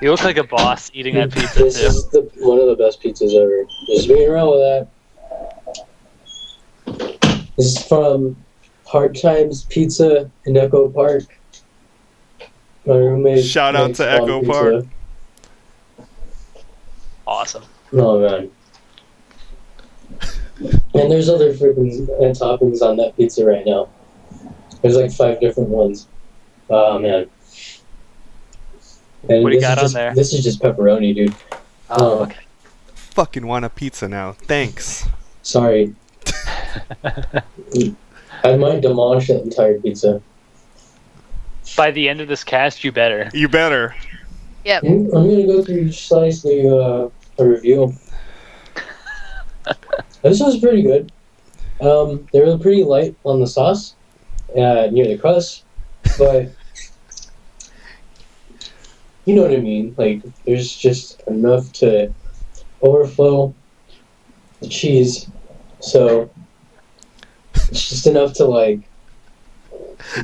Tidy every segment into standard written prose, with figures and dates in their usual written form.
You look like a boss eating that pizza This too. is one of the best pizzas ever. Just being around with that. This is from Hard Times Pizza in Echo Park. My roommate. Shout out makes to bomb Echo pizza. Park. Awesome. Oh man. And there's other freaking toppings on that pizza right now. There's like 5 different ones. Oh man. And What do you this got is on just, there? This is just pepperoni, dude. Oh, okay. Fucking want a pizza now. Thanks. Sorry. I might demolish that entire pizza. By the end of this cast, you better. You better. Yep. I'm gonna go through each slice, do a review. This was pretty good. They were pretty light on the sauce, near the crust, but you know what I mean. Like, there's just enough to overflow the cheese, so it's just enough to like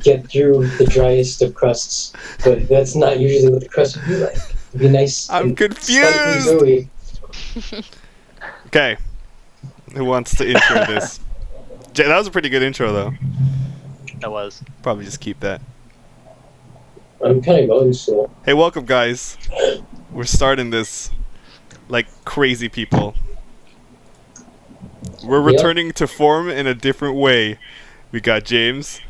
get through the driest of crusts. But that's not usually what the crust would be like. It'd be nice. I'm and confused. slightly gooey. Okay. Who wants to intro this? Jay, that was a pretty good intro, though. That was. Probably just keep that. I'm kind of going slow. Hey, welcome, guys. We're starting this like crazy people. We're Yep. returning to form in a different way. We got James.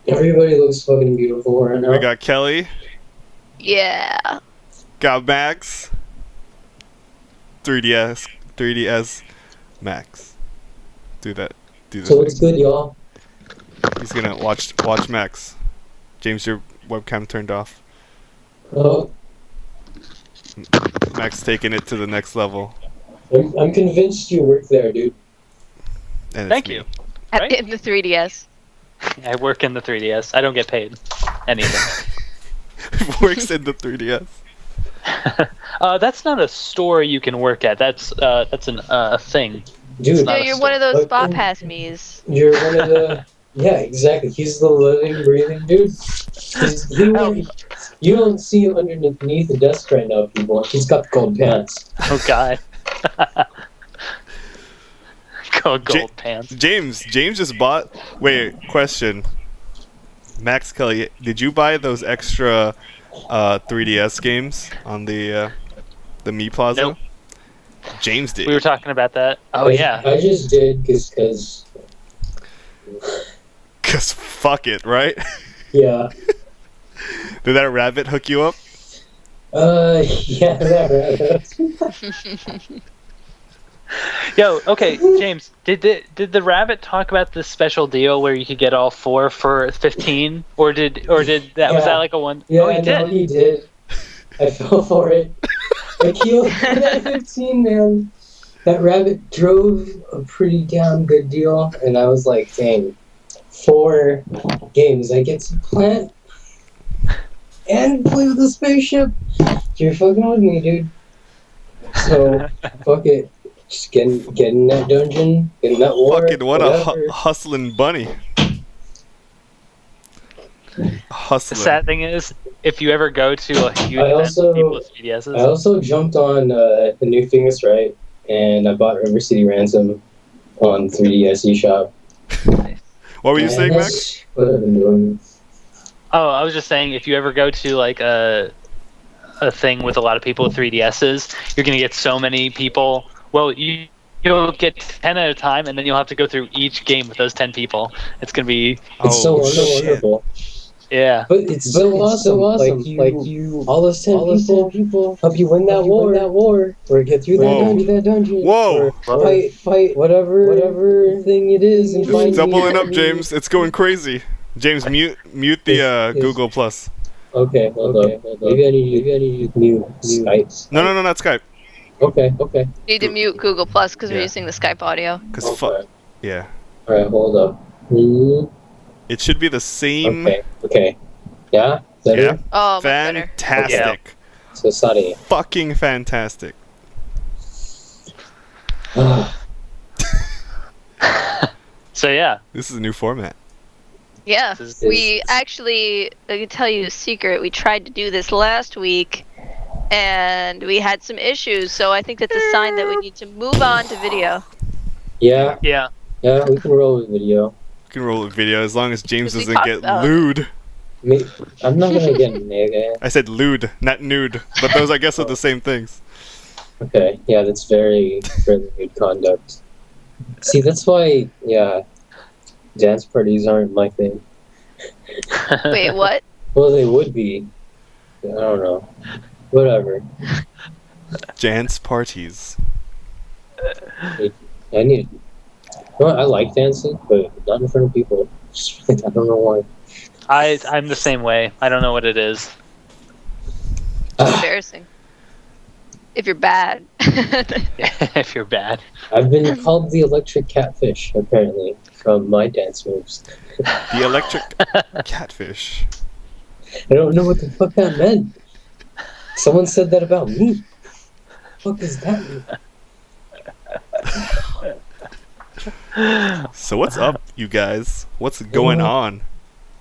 Everybody looks fucking beautiful right now. We got Kelly. Yeah. Got Max. 3DS Max. Do that. Do this. So what's good, y'all? He's gonna watch Max. James, your webcam turned off. Oh, Max taking it to the next level. I'm convinced you work there, dude. And it's Thank me. you. At Right? in the 3DS. I work in the 3DS. I don't get paid anything. Works in the 3DS. That's not a store you can work at. That's a thing. Dude, not No, a you're one of those store. Spa Pass me's. you're one of the... Yeah, exactly. He's the living, breathing dude. You don't see him underneath the desk right now, people. He's got the gold pants. Oh God. Gold pants. James just bought. Wait, question. Max, Kelly, did you buy those extra 3DS games on the Me Plaza? Nope. James did. We were talking about that. Oh yeah. I just did because... Cause fuck it, right? Yeah. Did that rabbit hook you up? Yeah, that right. Yo, okay, James. Did the rabbit talk about this special deal where you could get all 4 for 15, or did that was Yeah. that like a one? Yeah, Oh, he no, did. he did. I fell for it. Like, he only had 15, man. That rabbit drove a pretty damn good deal, and I was like, dang, 4 games. I get to plant and play with the spaceship. You're fucking with me, dude. So, fuck it. Just get in that dungeon, get in that war. Fucking what whatever. a hustling bunny. The Hustling. sad thing is, if you ever go to a huge I event also- with people with 3DSs, I also jumped on the new thing that's right, and I bought River City Ransom on 3DS eShop. What were you And saying, that's Max? what I've been doing. oh, I was just saying, if you ever go to like a thing with a lot of people with 3DSs, you're gonna get so many people. Well, you'll get 10 at a time, and then you'll have to go through each game with those 10 people. It's gonna be It's so shit. wonderful. yeah. But it's so awesome. Like you, all those 10 people help you win that war, or get through Whoa. that dungeon, Whoa. or fight whatever thing it is, and It's find doubling up, James. It's going crazy. James, mute the Is- Google Plus. Okay, hold up. Maybe I need to mute Skype. No, not Skype. Okay. Need to mute Google Plus because Yeah. we're using the Skype audio. Cause Okay. yeah, All right, hold up. it should be the same. Okay. Yeah. Is that Yeah. it? Oh, much better. Fantastic. So sorry. Fucking fantastic. So yeah, This is a new format. Yeah. This We actually, I can tell you a secret. We tried to do this last week, and we had some issues. So I think that's a sign that we need to move on to video. Yeah, Yeah. yeah, we can roll with video. You can roll a video as long as James We doesn't talked get about- lewd. I'm not gonna get nigga. I said lewd, not nude. But those, I guess, are the same things. Okay, yeah, that's very good conduct. See, that's why, yeah, dance parties aren't my thing. Wait, what? Well, they would be. I don't know. Whatever. Dance parties. I need. Well, I like dancing, but not in front of people. Just, I don't know why. I'm the same way. I don't know what it is. Embarrassing. If you're bad. If you're bad. I've been called the electric catfish, apparently, from my dance moves. The electric catfish. I don't know what the fuck that meant. Someone said that about me. What does that mean? So what's up, you guys? What's going on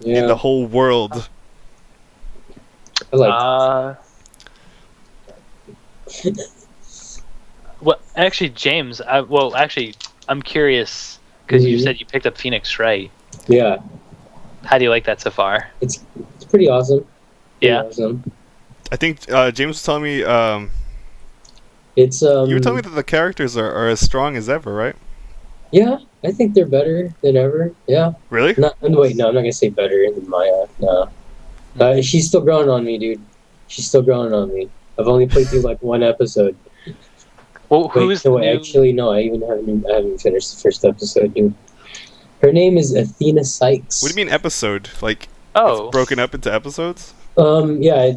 in Yeah, the whole world? I like. Well, actually, James. I'm curious because you Mhm. said you picked up Phoenix, right? Yeah, How do you like that so far? it's pretty awesome. Pretty Yeah. Awesome. I think James was telling me. It's You were telling me that the characters are as strong as ever, right? Yeah, I think they're better than ever. Yeah. Really? Wait, no, I'm not gonna say better than Maya. No. She's still growing on me, dude. She's still growing on me. I've only played through like one episode. Well, Wait, who's no, the new? actually, no. I haven't finished the first episode, dude. Her name is Athena Sykes. What do you mean episode? Like Oh, it's broken up into episodes? Yeah.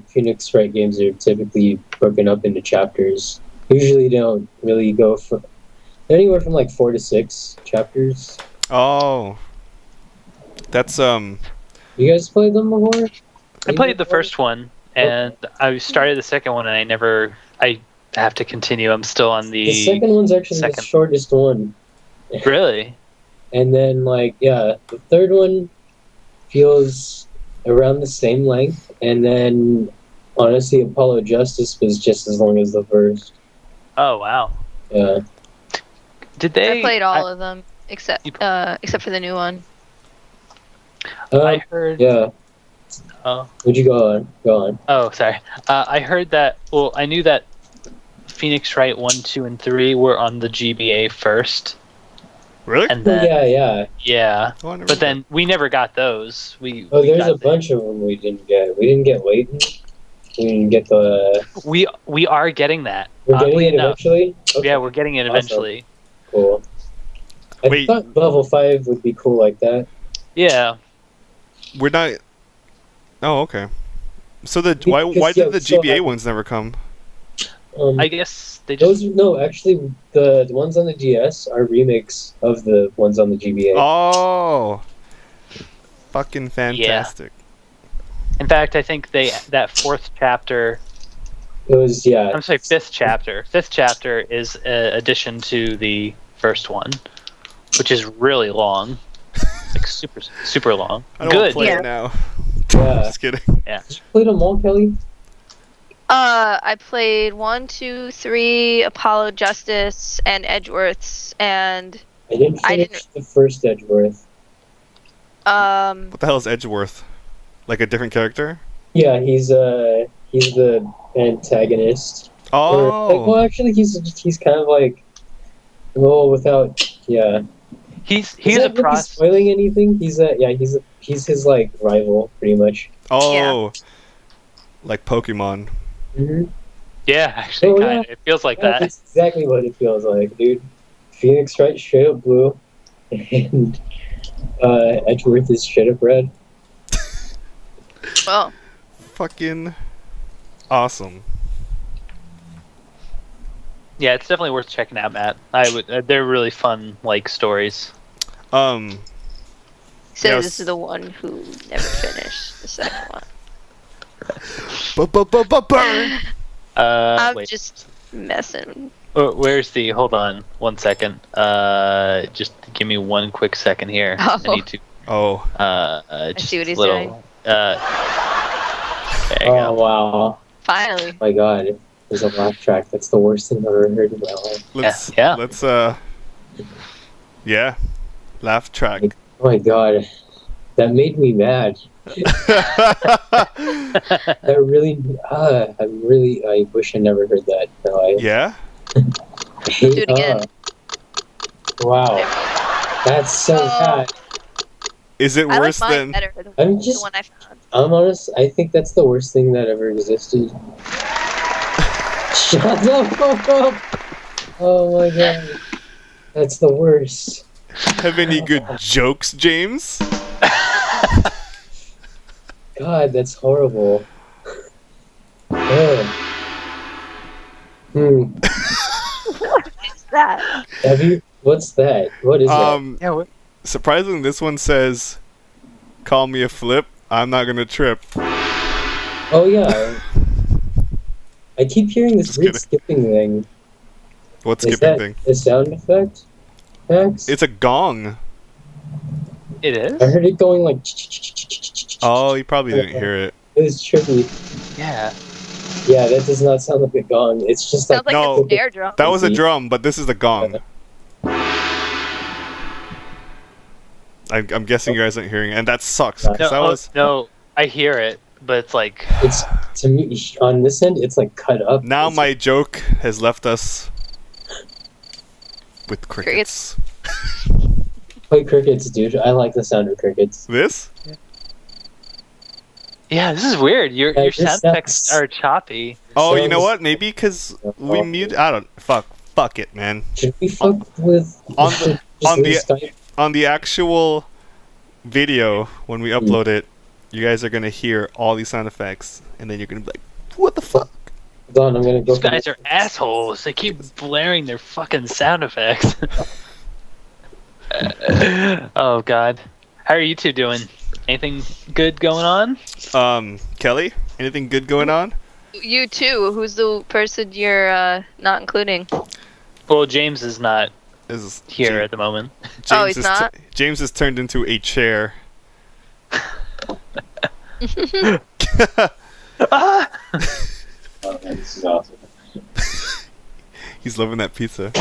Phoenix Wright games are typically broken up into chapters. Usually, they don't really go for anywhere from like 4 to 6 chapters. Oh, that's You guys played them before? I played the first one and I started the second one, and I have to continue. I'm still on The second one's actually the second. shortest one. Really? And then, the third one feels around the same length. And then, honestly, Apollo Justice was just as long as the first. Oh wow. Yeah. Did they? I played all of them except for the new one. I heard. Yeah. Oh. Would you go on? Go on. Oh, sorry. I heard that. Well, I knew that Phoenix Wright 1, 2, and 3 were on the GBA first, really. and then Yeah. Oh, I never but then we never got those. We There's got a bunch of them we didn't get. We didn't get Layton. We didn't get the. we are getting that. We're getting Oddly it enough. eventually? Okay, Yeah, we're getting it Awesome. eventually. cool. I Wait. thought level 5 would be cool like that. Yeah. We're not. Oh, okay. So why Because, did the so GBA ones never come? I guess they just. Actually, the ones on the DS are remakes of the ones on the GBA. Oh, fucking fantastic! In fact, I think that fourth chapter. It was I'm sorry, fifth chapter. Fifth chapter is an addition to the first one, which is really long, like super long. I don't want Good. to play Yeah. it now. Yeah. Just kidding. Did you play them all, Kelly? I played 1, 2, 3, Apollo Justice, and Edgeworths, and I didn't I finish the first Edgeworth. What the hell is Edgeworth? Like a different character? Yeah, he's the antagonist. Oh, Well, actually, he's kind of like, well, without He's Is a that really process. spoiling anything? He's his like rival, pretty much. oh, like Pokemon. Mm-hmm. Yeah, actually, Oh, kind of. It feels like that. That's exactly what it feels like, dude. Phoenix Wright straight up blue, and Edgeworth is straight up red. well, Fucking awesome. Yeah, it's definitely worth checking out, Matt. I would. They're really fun, like stories. so Yes. this is the one who never finished the second one. Burn. I'm Wait. just messing. Where's the? Hold on, 1 second. Just give me 1 quick second here. Oh. I need to. Oh, Just see what he's little, doing. There you Oh go. wow! Finally. My God, there's a laugh track. That's the worst thing I've ever heard in my life. Let's yeah, laugh track. Oh my God, that made me mad. That really, I wish I never heard that. No, Yeah. I hate, Do it again. Wow, that's so bad. Is it I like worse mine than? better than I'm the just, one I found. I'm honest. I think that's the worst thing that ever existed. Shut the fuck up! Oh my God, that's the worst. Have any good jokes, James? God, that's horrible. Ugh. What's that? Have you? What's that? What is that? Yeah. What? Surprisingly, this one says, "Call me a flip. I'm not gonna trip." Oh yeah. I keep hearing this Just weird kidding. skipping thing. What Is skipping that thing? a sound effect, Max? It's a gong. It is. I heard it going like. Oh, you probably didn't hear it. It was trippy. Yeah. Yeah, that does not sound like a gong. It's just Sounds like No. a snare drum. That was a drum, but this is the gong. I'm guessing you guys aren't hearing it, and that sucks. 'cause No, that was no, I hear it, but it's like It's to me on this end. It's like cut up. now It's- my joke has left us with crickets. Play crickets, dude. I like the sound of crickets. This? yeah, this is weird. Your Yeah, your this sound effects sounds- are choppy. Oh, you know Sounds- what? Maybe because we mute. I don't. Fuck it, man. Should we fuck with On should the- just on the- restart? On the actual video, when we upload it, you guys are gonna hear all these sound effects, and then you're gonna be like, "What the fuck?" Hold on, I'm gonna go. These guys are assholes. They keep blaring their fucking sound effects. Oh God, how are you two doing? Anything good going on? Kelly, anything good going on? You too. Who's the person you're not including? Well, James is not Is here at the moment. James Oh, he's is not? James is turned into a chair. Ah! Oh, this is awesome. He's loving that pizza.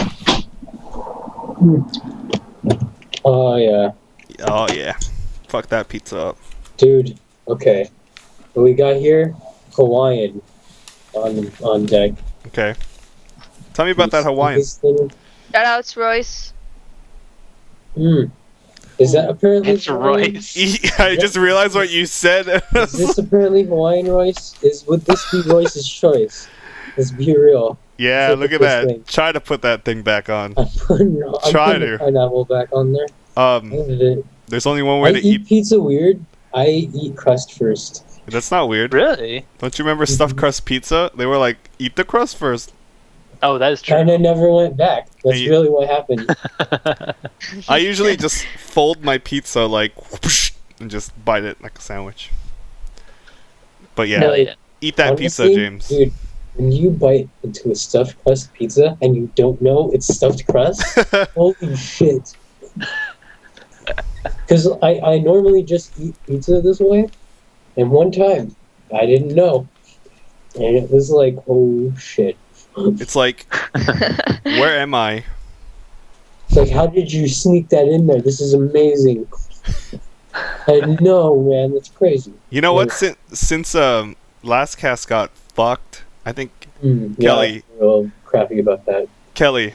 Oh yeah, Oh yeah, fuck that pizza up. dude. Okay, what we got here? Hawaiian on deck. Okay, tell me about that Hawaiian. This thing- Shout outs, Royce. Is that apparently It's Hawaiian? Royce. I just realized what you said. Is this apparently Hawaiian Royce? Would this be Royce's choice? Let's be real. Yeah, Look look at at this that. thing. Try to put that thing back on. I'm putting the pineapple back on there. There's only one way I to eat eat. pizza weird. I eat crust first. That's not weird. Really? Don't you remember stuffed crust pizza? They were like, eat the crust first. Oh, that is true. Kinda never went back. That's Hey. really what happened. I usually just fold my pizza like whoosh, and just bite it like a sandwich. But yeah, Hell yeah. eat that pizza, Honestly, James. Dude, when you bite into a stuffed crust pizza and you don't know it's stuffed crust, holy shit. Because I normally just eat pizza this way, and one time I didn't know. And it was like, oh shit. It's like, where am I? It's like, how did you sneak that in there? This is amazing. I know, man, that's crazy. You know what? Since last cast got fucked, I think Yeah, Kelly. I'm real crappy about that. Kelly,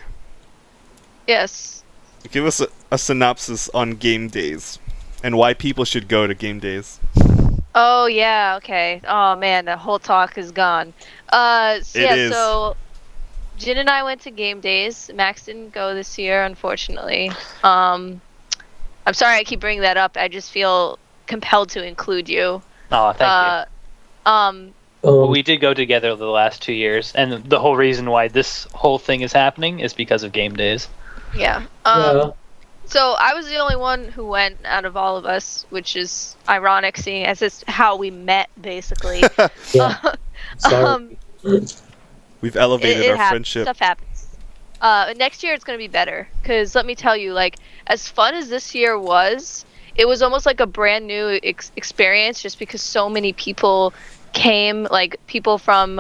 Yes. give us a synopsis on game days and why people should go to game days. Oh yeah. Okay. Oh man, the whole talk is gone. So It yeah. is. So Jin and I went to game days. Max didn't go this year, unfortunately. I'm sorry I keep bringing that up. I just feel compelled to include you. Oh, thank you. Well, we did go together the last 2 years, and the whole reason why this whole thing is happening is because of game days. Yeah. Yeah. So I was the only one who went out of all of us, which is ironic, seeing as it's how we met, basically. Yeah. Sorry. We've elevated our happens. friendship. Stuff happens. Next year it's gonna be better, because let me tell you, like, as fun as this year was, it was almost like a brand new experience, just because so many people came, like people from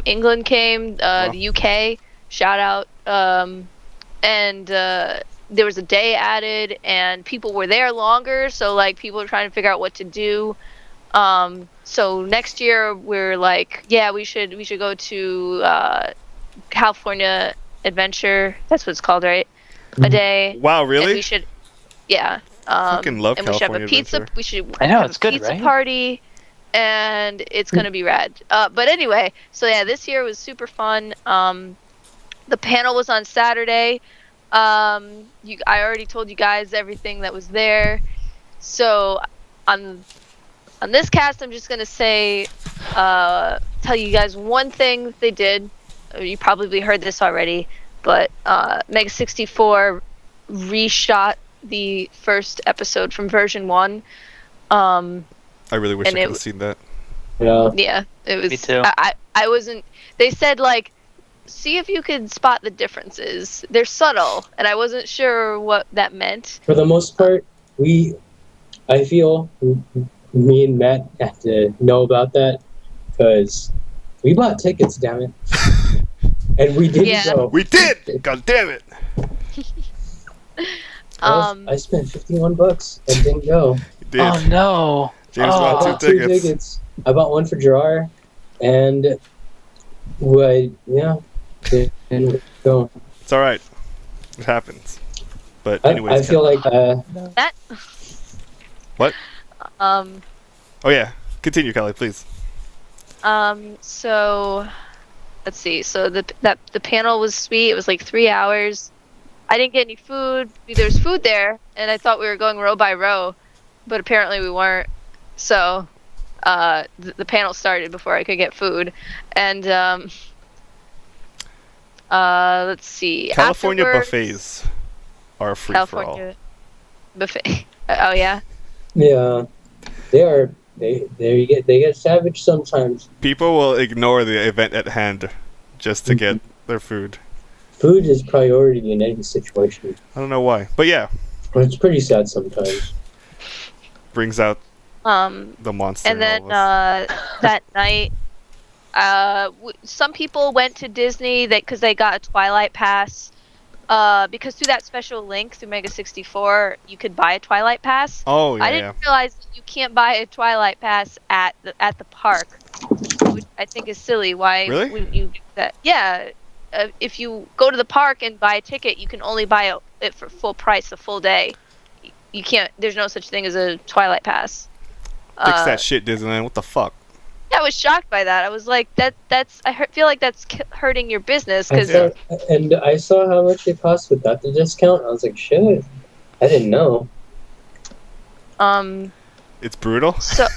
England came, Wow. the UK, shout out, and there was a day added, and people were there longer, so like people were trying to figure out what to do. So next year we're like, yeah, we should go to California Adventure. That's what it's called, right? A day. Wow, And really? we should, yeah. Fucking love and we should have a California pizza. Adventure. We should I know, have it's a good, pizza right? party, and it's gonna be rad. But anyway, so yeah, this year was super fun. The panel was on Saturday. I already told you guys everything that was there. So on this cast, I'm just gonna say, tell you guys one thing that they did. You probably heard this already, but Mega 64 reshot the first episode from version 1. I really wish I and could it- have seen that. Yeah. Yeah, it was. Me too. I wasn't. They said like, see if you could spot the differences. They're subtle, and I wasn't sure what that meant. For the most part, I feel me and Matt have to know about that because we bought tickets, damn it, and we didn't Yeah. go. We did! God damn it! Um, I spent $51 and didn't go. You did. Oh no. James Oh. I bought bought two two tickets. tickets. I bought one for Gerard, and didn't go. It's alright. It happens. But I anyways. feel like that. What? Um. Oh yeah. Continue, Kelly, please. So, let's see. So the panel was sweet. It was like 3 hours. I didn't get any food. There's food there, and I thought we were going row by row, but apparently we weren't. So, the panel started before I could get food, and let's see. California Afterwards- buffets are free for all. California buffet. Oh yeah. yeah, they are. They get savage sometimes. People will ignore the event at hand just to get their food. Food is priority in any situation. I don't know why. But yeah, But it's pretty sad sometimes. brings out the monster. And in then all of us. that night, some people went to Disney because they got a Twilight Pass. Because through that special link through Mega 64, you could buy a Twilight Pass. Oh yeah, I didn't realize that you can't buy a Twilight Pass at the park, which I think is silly. Why Really? would you do that? Yeah, if you go to the park and buy a ticket, you can only buy it for full price, the full day. You can't. There's no such thing as a Twilight Pass. Fix that shit, Disneyland. What the fuck? Yeah, I was shocked by that. I was like, feel like that's hurting your business because I saw how much it cost without the discount. I was like, shit, I didn't know. It's brutal. so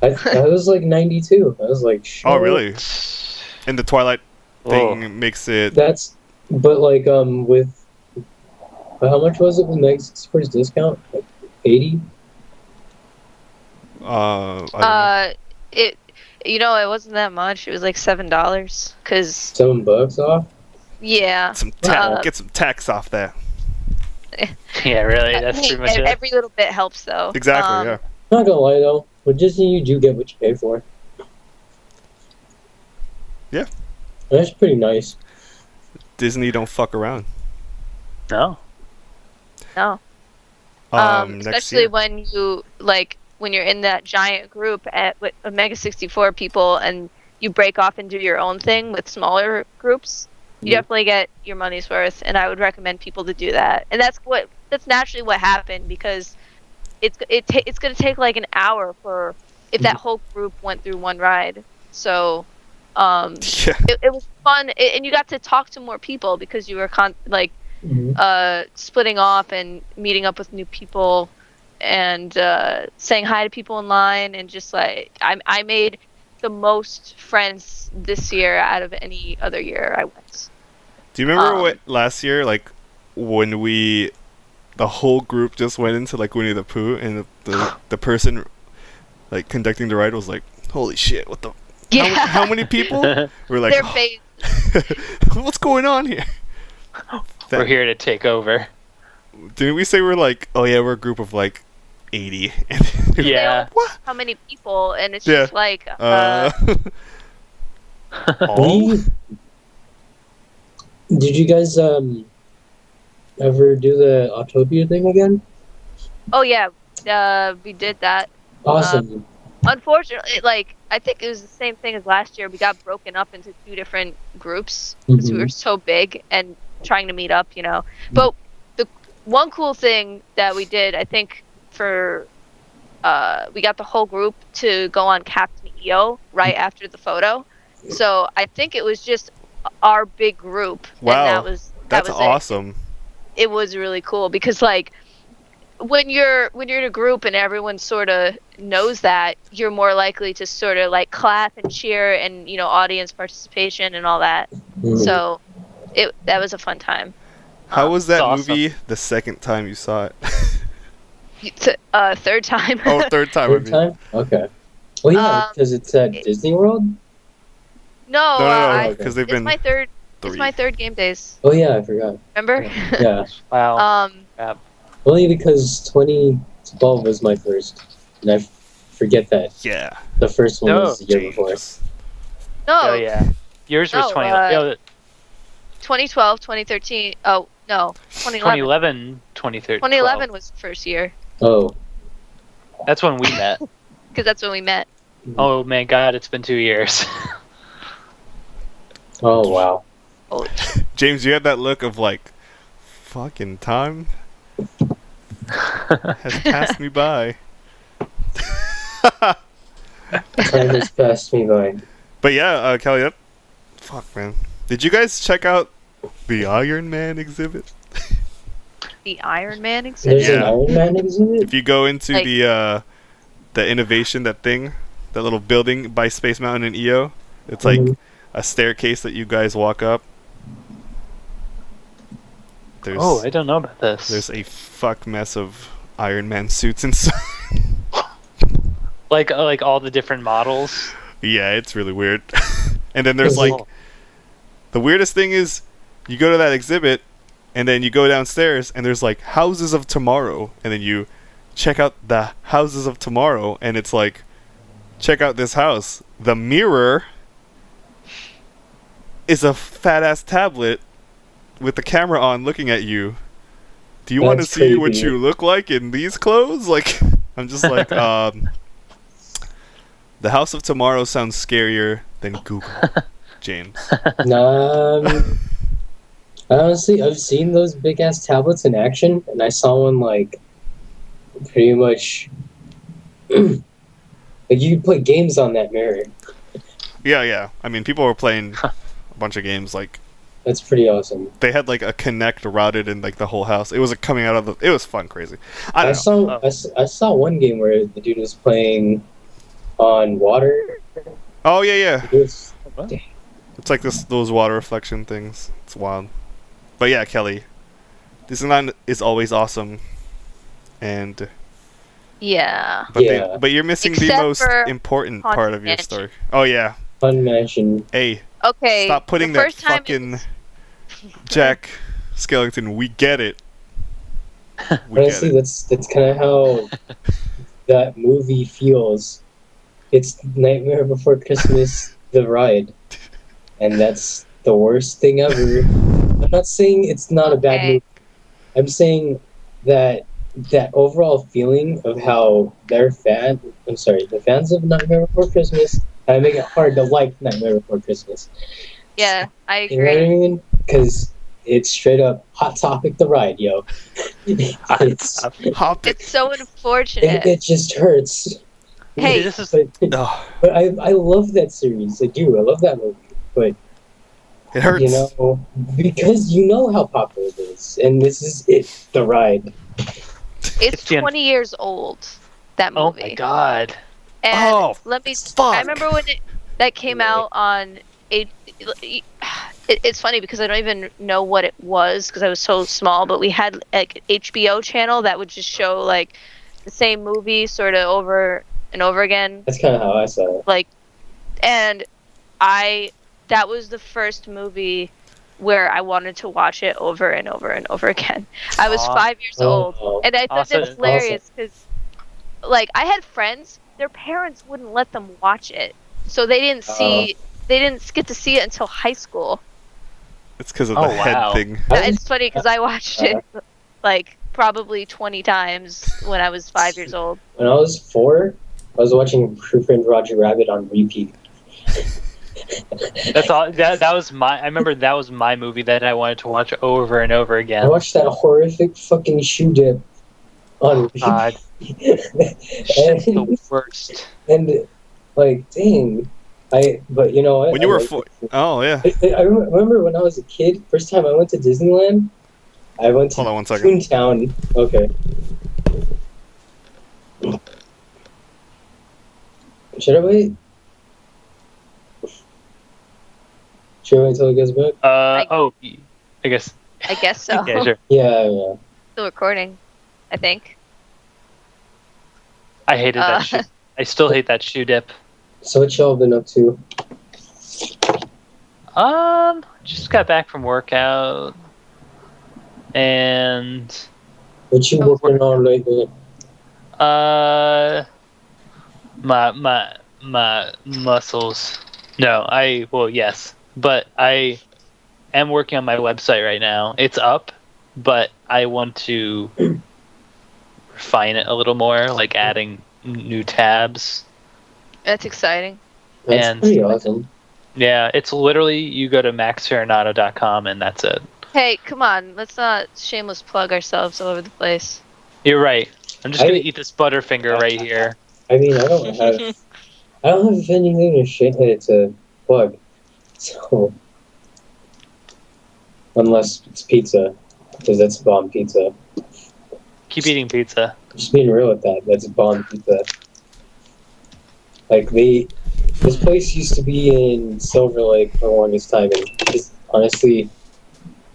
I was like 92. I was like, shit. Oh really? And the Twilight thing Oh. makes it. That's, but like with, how much was it with Mega 64's discount? Like 80. I don't know. it it wasn't that much. It was like $7 because $7 off. yeah. Get some tax off that. Yeah, really. That's Hey, pretty much it. every little bit helps though. Exactly. Yeah. Not gonna lie though, with Disney you do get what you pay for. Yeah. That's pretty nice. Disney don't fuck around. No. No. Next Especially year. when you when you're in that giant group with Mega 64 people and you break off and do your own thing with smaller groups, you Yeah. definitely get your money's worth, and I would recommend people to do that. And that's naturally what happened because it's going to take like an hour for if that whole group went through one ride. So Yeah. it was fun, and you got to talk to more people because you were splitting off and meeting up with new people and saying hi to people in line, and just like I made the most friends this year out of any other year I went. Do you remember what last year, like when the whole group just went into like Winnie the Pooh, and the person like conducting the ride was like, "Holy shit! What the? Yeah, How many people?" We're like, their face. "What's going on here?" We're here to take over. Didn't we say we're like, oh yeah, we're a group of like 80. Yeah. How many people? And it's Yeah. just like, all? Did you guys ever do the Autopia thing again? oh yeah, we did that. Awesome. Unfortunately, like I think it was the same thing as last year. We got broken up into 2 different groups because we were so big and trying to meet up, you know. But the one cool thing that we did, I think, for we got the whole group to go on Captain EO right after the photo. So I think it was just our big group. Wow, And that that's was awesome. it was really cool because like when you're in a group and everyone sort of knows that, you're more likely to sort of like clap and cheer and, you know, audience participation and all that. So that was a fun time. How was that It's awesome. movie the second time you saw it? Third time. Oh, third time. Third time? Okay. Well, yeah, because it's at Disney World. No, No, because they've been it's my third game days. Oh yeah, I forgot. Remember? Yeah, Wow. only because 2012 was my first, and I forget that Yeah. the first one was the year before. James. No. Oh yeah. Yours was No, 20. 2012, 2013. Oh no, 2011. 2011, 2013. 2011 was the first year Oh, That's when we met. because that's when we met. Oh man, God, it's been 2 years. oh wow. Holy James, you had that look of like, fucking time has passed me by. Time has passed me by. But yeah, Kelly, fuck man. Did you guys check out the Iron Man exhibit? The Iron Man exhibit. There's an Yeah. Iron Man exhibit. If you go into Like- the innovation, that thing, that little building by Space Mountain in EO, it's like a staircase that you guys walk up. There's, Oh, I don't know about this. there's a fuck mess of Iron Man suits inside. like all the different models. Yeah, it's really weird. And then there's like, Oh. the weirdest thing is, you go to that exhibit, and then you go downstairs, and there's like houses of tomorrow, and then you check out the houses of tomorrow, and it's like, check out this house. The mirror is a fat ass tablet with the camera on looking at you. Do you want to That's see what creepy. you look like in these clothes? Like, I'm just like, the House of Tomorrow sounds scarier than Google, James. Honestly, I've seen those big ass tablets in action, and I saw one like pretty much like you could play games on that mirror. Yeah. I mean, people were playing a bunch of games. Like, That's pretty awesome. they had like a Kinect routed in like the whole house. It was like coming out of the. It was fun, crazy. I don't know. I saw one game where the dude was playing on water. Oh yeah. It was, It's like those water reflection things. It's wild. But yeah, Kelly, Disneyland is always awesome, and Yeah. Yeah. but you're missing the Except most for important Haunted part of your Mansion. story. Oh yeah. Fun Mansion. Hey, Okay. stop putting the that first time fucking Jack Skellington. We get it. We get Honestly, it. that's kind of how that movie feels. It's Nightmare Before Christmas, the ride, and that's the worst thing ever. I'm not saying it's not a bad Okay. movie. I'm saying that overall feeling of how the fans of Nightmare Before Christmas, I make it hard to like Nightmare Before Christmas. Yeah, I You know what I agree. mean? Because it's straight up Hot Topic the ride, yo. it's, Hop it. It's so unfortunate. it just hurts. Hey. This is But Ugh, I love that series. I do. I love that movie. But it hurts. you know, because you know how popular it is, and this is it, the ride. It's Jan- 20 years old, that oh movie. my God. And Oh, let me. fuck. I remember when that came out on. It's funny because I don't even know what it was because I was so small. But we had like HBO channel that would just show like the same movie sort of over and over again. That's kind of how I saw it. Like, and that was the first movie where I wanted to watch it over and over and over again. I was Aw. 5 years old. Oh, And I thought Awesome. that's hilarious because like I had friends, their parents wouldn't let them watch it, so they didn't see. They didn't get to see it until high school. It's because of Oh, the head wow. thing. It's funny because I watched it like probably 20 times when I was 5 years old. When I was 4, I was watching Who Framed Roger Rabbit on repeat. That's all. That was my. I remember that was my movie that I wanted to watch over and over I again. watched that horrific fucking shoe dip on repeat. God, shit's the worst. And like, dang, but you know what? When you were like 4, it. oh yeah. I remember when I was a kid, first time I went to Disneyland, I went to Hold on one second. Toontown. Okay. Should I wait? Should I wait until it gets back? I guess. I guess so. Yeah, sure. Yeah. Still recording, I think. I hated that shoe. I still hate that shoe dip. So what y'all been up to? Just got back from workout, and What you working on lately? my muscles. No, yes, but I am working on my website right now. It's up, but I want to refine it a little more, like adding new tabs. That's exciting. That's And- pretty awesome. Yeah, it's literally you go to maxferronato.com and that's it. Hey, come on. Let's not shameless plug ourselves all over the place. You're right. I'm just I- gonna eat this Butterfinger right here. I mean, I don't have anything to plug. So unless it's pizza, because that's bomb pizza. Keep eating pizza. Just being real with that, that's bomb pizza. Like this place used to be in Silver Lake for the longest time, and just honestly,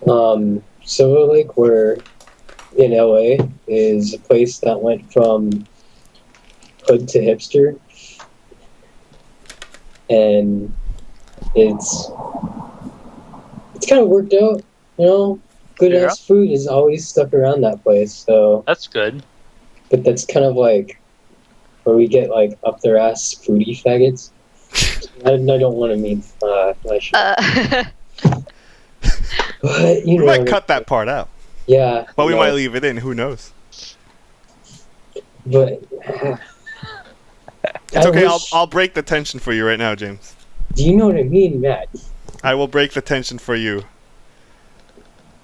Silver Lake, where in LA, is a place that went from hood to hipster, and it's kind of worked out, you know. Good ass food is always stuck around that place, so. That's good. But that's kind of like where we get like up their ass foodie faggots. I don't want to mean my shit. But you We know, might cut that part out, yeah. but we you might know, leave it in. Who knows? But It's okay. wish- I'll break the tension for you right now, James. Do you know what I mean, Matt? I will break the tension for you.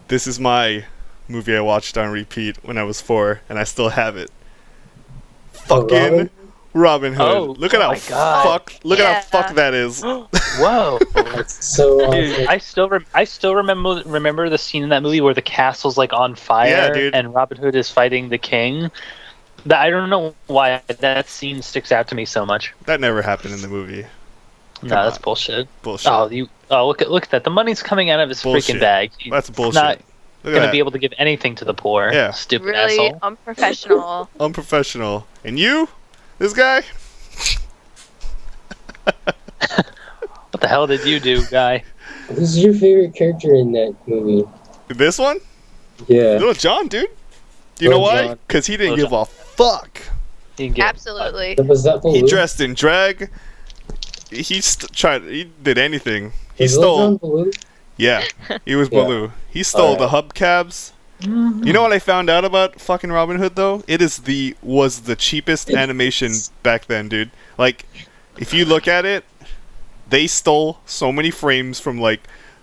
This is my movie I watched on repeat when I was 4, and I still have it. Fucking Robin Hood. Oh, Look at oh how my God. look at how Yeah. fuck that is. Whoa. That's so Dude, awesome. I still remember the scene in that movie where the castle's like on fire Yeah, dude. and Robin Hood is fighting the king. That I don't know why that scene sticks out to me so much. That never happened in the movie. No, Come that's on. bullshit. Bullshit. Look at that. The money's coming out of his Bullshit. freaking bag. He's That's bullshit. not Look at gonna that. be able to give anything to the poor. Yeah. Stupid Really asshole. unprofessional. Unprofessional. And you? This guy? What the hell did you do, guy? Who's your favorite character in that movie? This one? Yeah. Little John, dude. Do you know Little why? John. Because he didn't Little give a fuck. You can get, Absolutely. Was that Baloo? He dressed in drag. He did anything. He Was Little John stole. Baloo? Yeah, he was Yeah. Baloo. He stole the hubcaps. You know what I found out about fucking Robin Hood though? It was the cheapest animation back then, dude. Like, if you look at it, they stole so many frames from like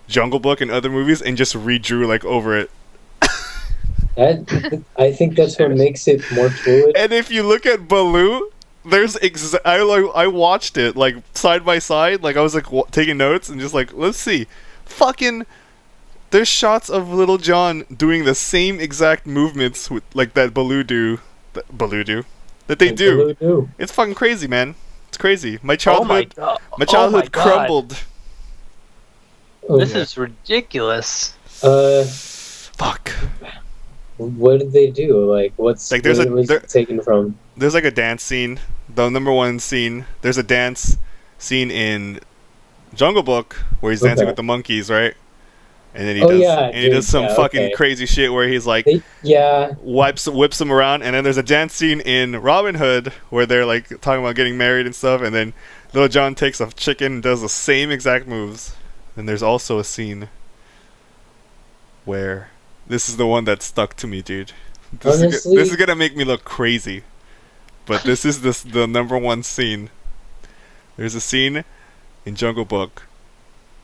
Jungle Book and other movies and just redrew like over it. I think that's what makes it more fluid. And if you look at Baloo, there's I watched it like side by side, like I was like taking notes and just like, let's see, fucking. There's shots of Little John doing the same exact movements with, like that Baloo do, that they do. Baloo. It's fucking crazy, man. It's crazy. My oh my childhood, god. my childhood God. crumbled. Oh, This yeah. is ridiculous. Fuck. What did they do? Like, what's Like, there's what a- was there- it taken from? There's like a dance scene. The number one scene. There's a dance scene in Jungle Book where he's dancing Okay. with the monkeys, right? and then he Oh, does yeah, and he dude, does some yeah, fucking okay. crazy shit where he's like Yeah, whips him around, and then there's a dance scene in Robin Hood where they're like talking about getting married and stuff, and then Little John takes a chicken and does the same exact moves. And there's also a scene where this is the one that stuck to me, dude. Honestly- This is gonna make me look crazy, but this is the number one scene. There's a scene in Jungle Book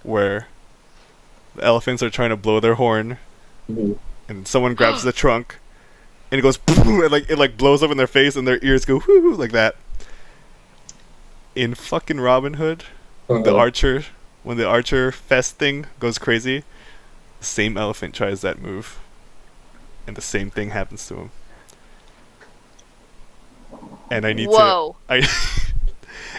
where the elephants are trying to blow their horn, mhm. and someone grabs the trunk, and it goes and it blows up in their face, and their ears go whoo like that. In fucking Robin Hood, when the archer fest thing goes crazy, the same elephant tries that move, and the same thing happens to him. And I need Whoa. to.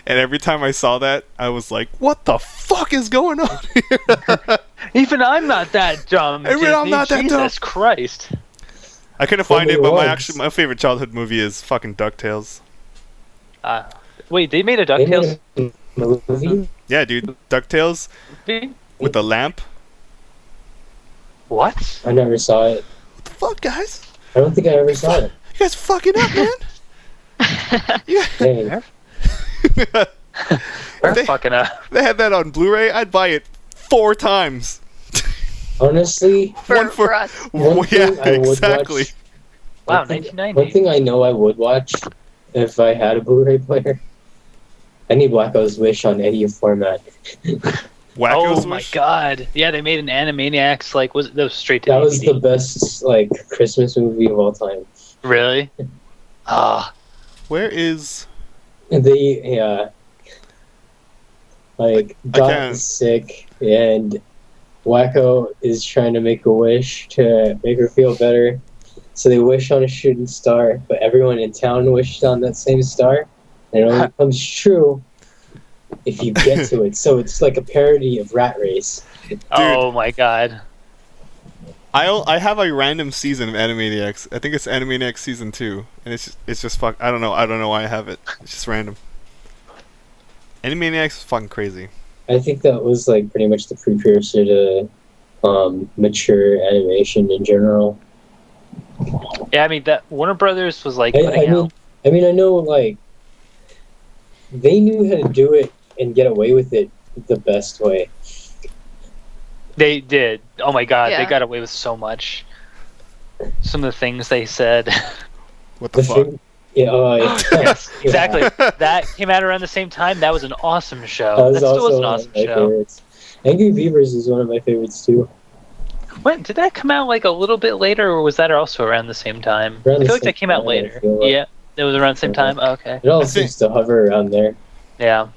And every time I saw that, I was like, "What the fuck is going on here?" Even I'm not that dumb. Even Disney. I'm not that dumb. Jesus Christ. I couldn't find it, but was. my favorite childhood movie is fucking DuckTales. Wait, they made a They DuckTales made a movie? Yeah, dude, DuckTales movie? with the lamp. What? I never saw it. What the fuck, guys? I don't think I ever saw it. You guys fucking up, man. Dang. We're They- fucking up. They had that on Blu-ray. I'd buy it 4 times. Honestly, For us. one Yeah, thing I would exactly. watch. Wow, one thing- 1990. One thing I know I would watch if I had a Blu-ray player. I need Wacko's Wish on any format. Wacko's Oh my Wish? god. Yeah, they made an Animaniacs, like, that was straight to That was DVD. the best like Christmas movie of all time. Really? Ah. Where is... They like got can't- sick, and Wacko is trying to make a wish to make her feel better. So they wish on a shooting star, but everyone in town wished on that same star, and it only comes true if you get to it. So it's like a parody of Rat Race. Oh my god. I have a random season of Animaniacs. I think it's Animaniacs season 2, and it's just fuck. I don't know why I have it. It's just random. Animaniacs is fucking crazy. I think that was like pretty much the precursor to mature animation in general. Yeah, I mean, that Warner Brothers was like I putting out. I know like they knew how to do it and get away with it the best way. They did. Oh my god, Yeah. they got away with so much. Some of the things they said. What the The fuck? thing, yeah, Yes, yeah. exactly. That came out around the same time. That was an awesome show. That was That still was also an one awesome of my show. favorites. Angry Beavers is one of my favorites too. When did that come out? Like a little bit later, or was that also around the same time? Around I the feel like same that came out time, I later. feel like. Yeah, it was around the same time. Oh, okay. It all I think- seems to hover around there. Yeah.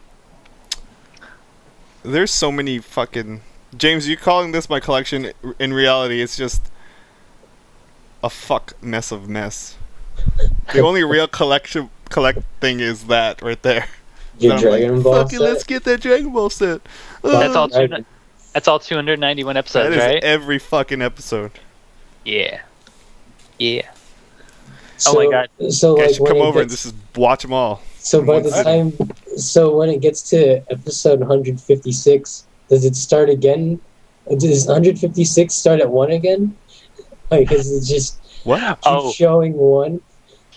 There's so many fucking... James, you calling this my collection? In reality, it's just a fuck mess of mess. The only real collect thing is that right there. Your Then I'm like, Dragon Ball fuck it, set? let's get that Dragon Ball set. That's all. Right. That's all 291 That episodes, is right? every fucking episode. Yeah. Yeah. So, Oh my god. So You guys like should when come it over and gets- just watch them all. So by One the sitting. time, so when it gets to episode 156, does it start again? Does 156 start at 1 again? Like, is it just What? keep Oh. showing 1?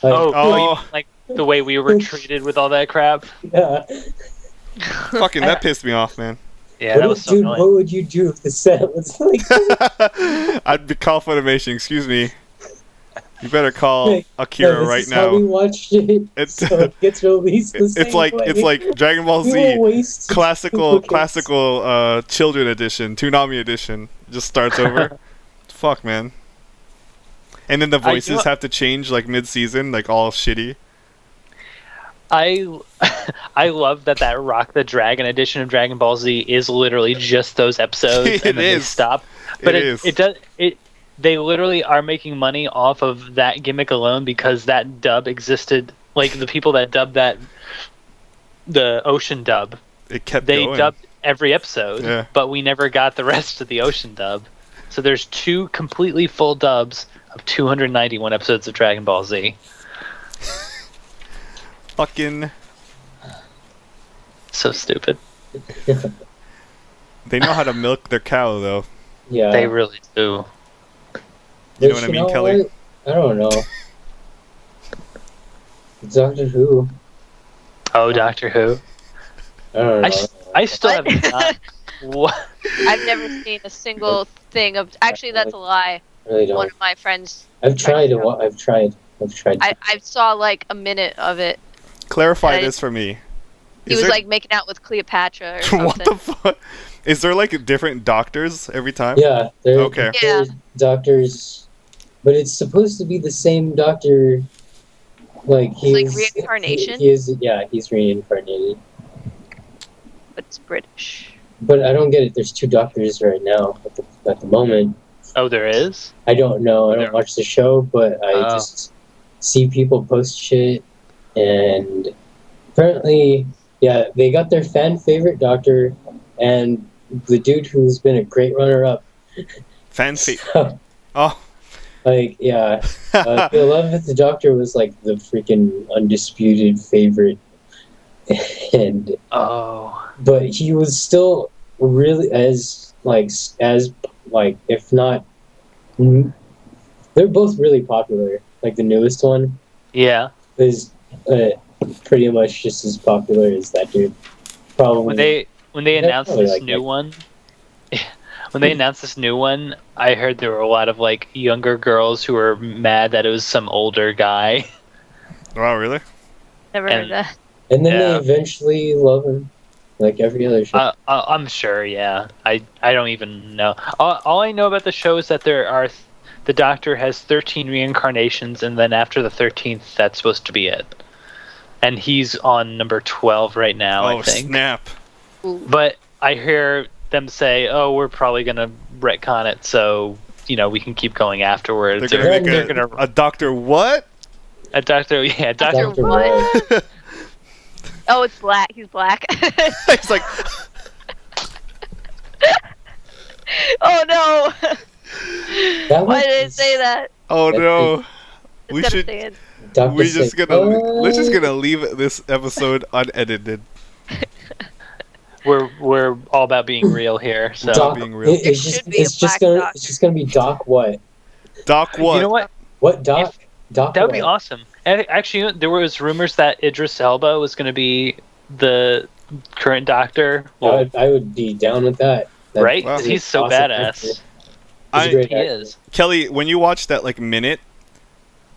Like, Oh, Oh. you mean, like the way we were treated with all that crap. yeah. Fucking, that pissed me off, man. Yeah, that was so Dude, annoying. what would you do if the set was like I'd be call Funimation. Excuse me. You better call Hey, Akira this right is how we now. watched it. It's So it gets released the same it's like way. Dragon Ball We Z will waste classical duplicates. children edition, Toonami edition. Just starts over. Fuck, man. And then the I- you voices know- have to change like mid-season, like all shitty. I love that Rock the Dragon edition of Dragon Ball Z is literally just those episodes It and then they is. stop. But It is. it does it. They literally are making money off of that gimmick alone because that dub existed. Like the people that dubbed that, the Ocean dub, It kept they going. dubbed every episode, Yeah. but we never got the rest of the Ocean dub. So there's 2 completely full dubs of 291 episodes of Dragon Ball Z. Fucking. So stupid. They know how to milk their cow though. Yeah. They really do. You know what I mean, Kelly? what? I don't know. Doctor Who. Oh, Doctor Who. I don't know. I still What? have not. What? I've never seen a single thing of. Actually, that's a lie. I really don't. One of my friends. I've tried to. I've tried. I saw like a minute of it. Clarify I- this for me. He Is was there- like making out with Cleopatra or something. what the fuck? Is there like different doctors every time? Yeah. Okay. There's doctors, but it's supposed to be the same doctor. Like It's he like is. reincarnation? He is. Yeah, he's reincarnated. But it's British. But I don't get it. There's two doctors right now at the moment. Oh, there is. I don't know. I There- don't watch the show, but I Oh. just see people post shit, and apparently, yeah, they got their fan favorite doctor, and the dude who's been a great runner-up. Fancy. So, Oh. like, yeah, the 11th Doctor was like the freaking undisputed favorite, and Oh. but he was still really as if not, they're both really popular. Like the newest one Yeah. is pretty much just as popular as that dude. Probably. When they They're announced probably this like new that. one, when they announced this new one, I heard there were a lot of like younger girls who were mad that it was some older guy. Wow, really? Never And- heard that. And then Yeah. they eventually love him, like every other show. I'm sure. Yeah. I don't even know. All I know about the show is that the Doctor has 13 reincarnations, and then after the 13th, that's supposed to be it. And he's on number 12 right now, I Oh, think. snap. Ooh. But I hear them say, "Oh, we're probably gonna retcon it, so we can keep going afterwards." They're gonna make They're a, gonna a doctor what? a Doctor, yeah, Doctor. Dr. what? White. Oh, it's black. He's black. It's like, Oh no! That Why was- did it say that? oh no. It's We gotta should- say it. Dr. We're just Seuss. gonna let's just gonna leave this episode unedited. We're all about being real here. So Doc, being real. It's There just should be a it's just black gonna doctor. it's just gonna be Doc what? Doc what? you know what? What Doc? Doc. That would be what? awesome. And actually, there was rumors that Idris Elba was going to be the current Doctor. Well, I would be down with that. That right? Wow. Because is he's so awesome badass. actor. He's I- a great He actor. is. Kelly, when you watched that like minute,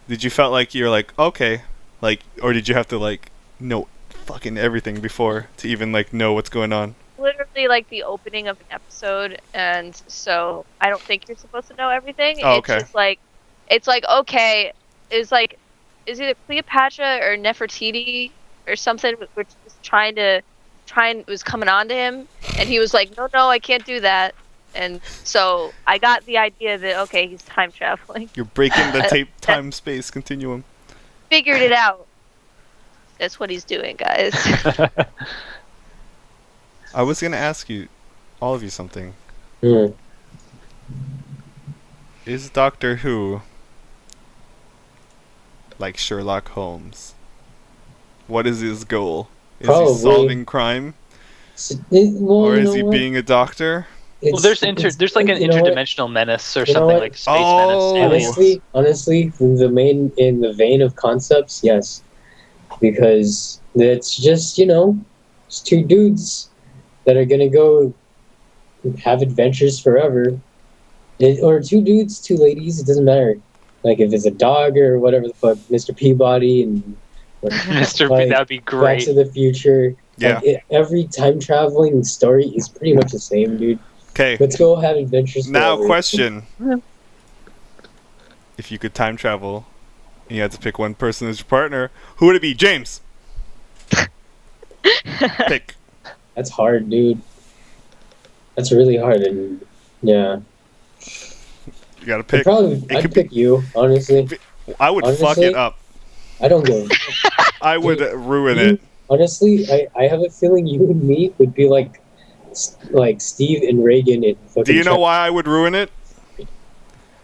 did you felt like you're like, okay, like, or did you have to like know fucking everything before to even like know what's going on? Literally like the opening of an episode, and so I don't think you're supposed to know everything. Oh, it's okay. just like, it's like okay, it's like, is either Cleopatra or Nefertiti or something, which was coming on to him, and he was like, no, I can't do that. And so I got the idea that okay, he's time traveling. You're breaking the tape time space continuum. Figured it out. That's what he's doing, guys. I was gonna ask you, all of you, something. Hmm. Is Doctor Who like Sherlock Holmes? What is his goal? Is Probably. he solving crime, Well, or you is know he what? being a doctor? Well, there's like an you know what? interdimensional menace or You know something what? like space Oh. menace. Aliens. Honestly, in the vein of concepts, yes, because it's just it's two dudes that are gonna go have adventures forever, or two dudes, two ladies. It doesn't matter. Like if it's a dog or whatever the fuck, Mr. Peabody and Mr. Like, B, that'd be Back great. to the Future. Yeah. Like, every time traveling story is pretty much the same, dude. Okay. Let's go have adventures. Now, forever. question: if you could time travel, and you had to pick one person as your partner, who would it be? James. Pick. That's hard, dude. That's really hard, and yeah. You gotta pick. I'd could pick you, honestly. I would fuck honestly, it up. I don't give. I would ruin You- it. Honestly, I have a feeling you and me would be like Steve and Reagan in fucking. Do you know why I would ruin it?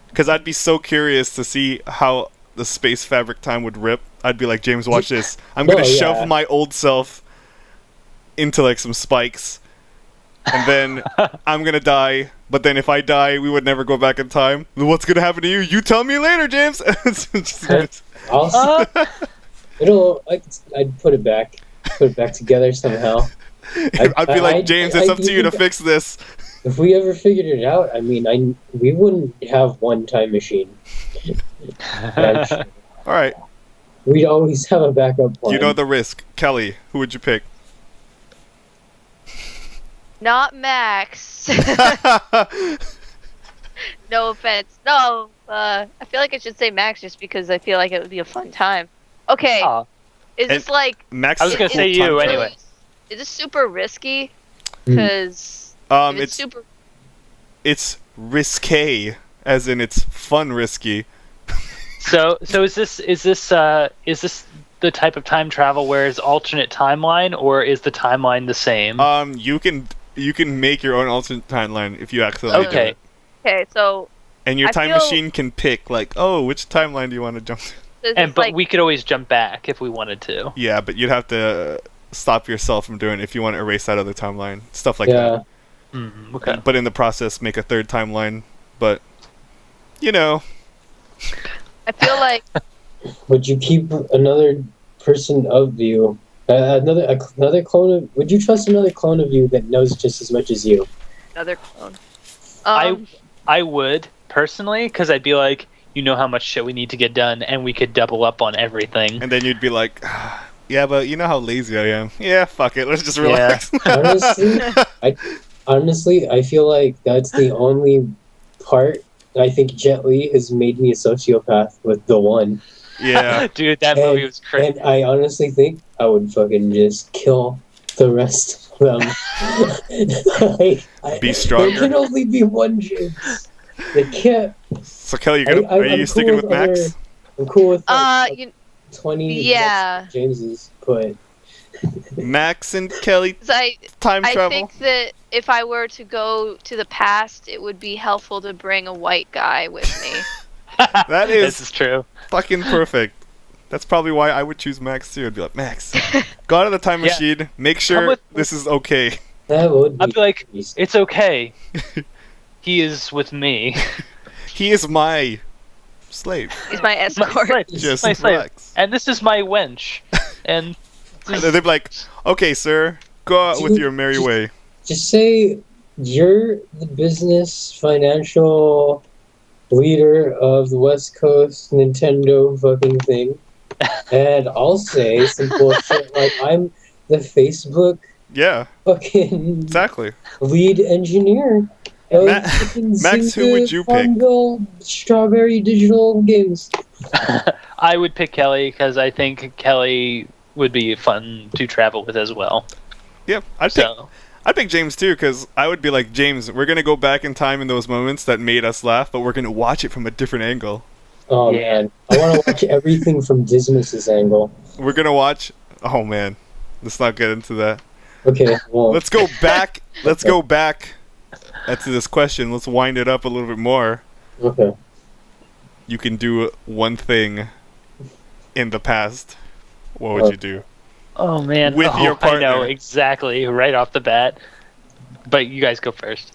Because I'd be so curious to see how the space fabric time would rip. I'd be like, James, watch this. I'm gonna No, shove yeah. my old self into like some spikes, and then I'm gonna die. But then if I die, we would never go back in time. What's gonna happen to you? You tell me later, James. I'll I'd put it back together somehow. I'd be like, James, it's up to you to fix this. If we ever figured it out, I mean, we wouldn't have one time machine. I'm sure. All right. We'd always have a backup plan. You know the risk. Kelly, who would you pick? Not Max. No offense. No, I feel like I should say Max just because I feel like it would be a fun time. Okay. Aw. Is this like? Max. I was gonna say you anyway. Is this super risky? Hmm. Because It's super. it's risque, as in it's fun risky. So is this the type of time travel where it's alternate timeline, or is the timeline the same? You can make your own alternate timeline if you accidentally do Okay. it. Okay, so And your I time feel- machine can pick which timeline do you want to jump to? this And is but like we could always jump back if we wanted to. Yeah, but you'd have to stop yourself from doing it if you want to erase that other timeline. Stuff like Yeah. Okay. that. But in the process, make a third timeline. But, you know, I feel like Would you keep another person of you? Another clone of? Would you trust another clone of you that knows just as much as you? another clone. I would personally, because I'd be like, you know how much shit we need to get done, and we could double up on everything. and then you'd be like, yeah, but you know how lazy I am. Yeah, fuck it. Let's just relax. Honestly, I feel like that's the only part. I think Jet Li has made me a sociopath with the one. Yeah. Dude, that movie was crazy. And I honestly think I would fucking just kill the rest of them. Be stronger. There can only be one James. They can't. So, Kelly, are I'm you cool sticking with Max? other- I'm cool with like, you 20 yeah. Jameses, but Max and Kelly 'cause I time travel. think that if I were to go to the past, it would be helpful to bring a white guy with me. That is- This is true. Fucking perfect. That's probably why I would choose Max too. I'd be like, Max, go out of the time Yeah. machine. Make Come sure with- this is okay. that would be. I'd be like, nice. it's okay. He is with me. He is my slave. He's my My escort. slave. Just My slave. relax. And this is my wench. And And they'd be like, okay, sir, go out with your merry way. Just say you're the business financial leader of the West Coast Nintendo fucking thing, and I'll say some bullshit like I'm the Facebook Yeah, fucking exactly. lead engineer. of Ma- fucking Max, who would you pick? Farmville Strawberry Digital Games. I would pick Kelly because I think Kelly would be fun to travel with as well. Yep, So I'd pick James too, because I would be like, James, we're gonna go back in time in those moments that made us laugh, but we're gonna watch it from a different angle. Oh Yeah. man, I want to watch everything from Dismas's angle. We're gonna watch. Oh man, let's not get into that. Okay, well, Let's go back. Let's go back to this question. Let's wind it up a little bit more. okay. You can do one thing in the past. What would you do? oh man, With your I know partner. exactly right off the bat. But you guys go first.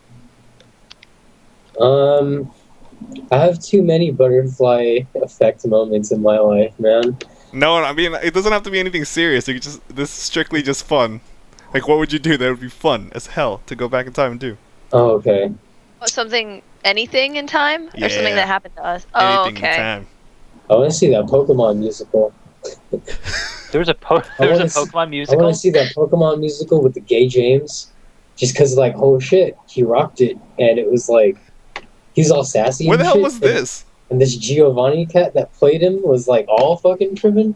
I have too many butterfly effect moments in my life, man. No, I mean it doesn't have to be anything serious. You could just this is strictly just fun. Like, what would you do that would be fun as hell to go back in time and do? Oh, okay. Anything in time, or Yeah. something that happened to us. Oh, Anything okay. in time. I want to see that Pokemon musical. There was a I wanna Pokemon I musical. want to see that Pokemon musical with the gay James. Just because, like, oh shit, he rocked it. And it was like, he's all sassy. Where and the hell shit, was this? And this Giovanni cat that played him was, like, all fucking tripping.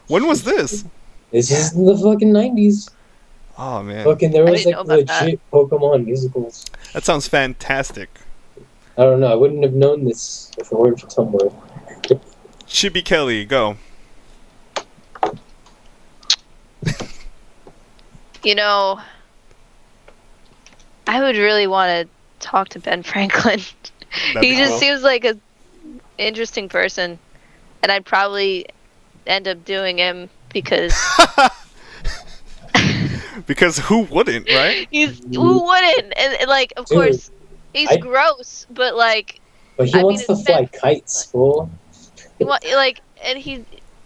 When was this? This is in the fucking 90s. Oh man, Fucking, there I was, didn't like, know about that. legit Pokemon musicals. that sounds fantastic. I don't know. I wouldn't have known this if it weren't for Tumblr. Chibi Kelly, go. You know, I would really want to talk to Ben Franklin. That'd He be just cool. seems like a interesting person, and I'd probably end up doing him because Because who wouldn't, right? Who wouldn't? And like, of Dude, course, he's I- gross, but like, But he I mean, wants to it's fly meant- kites, fool. and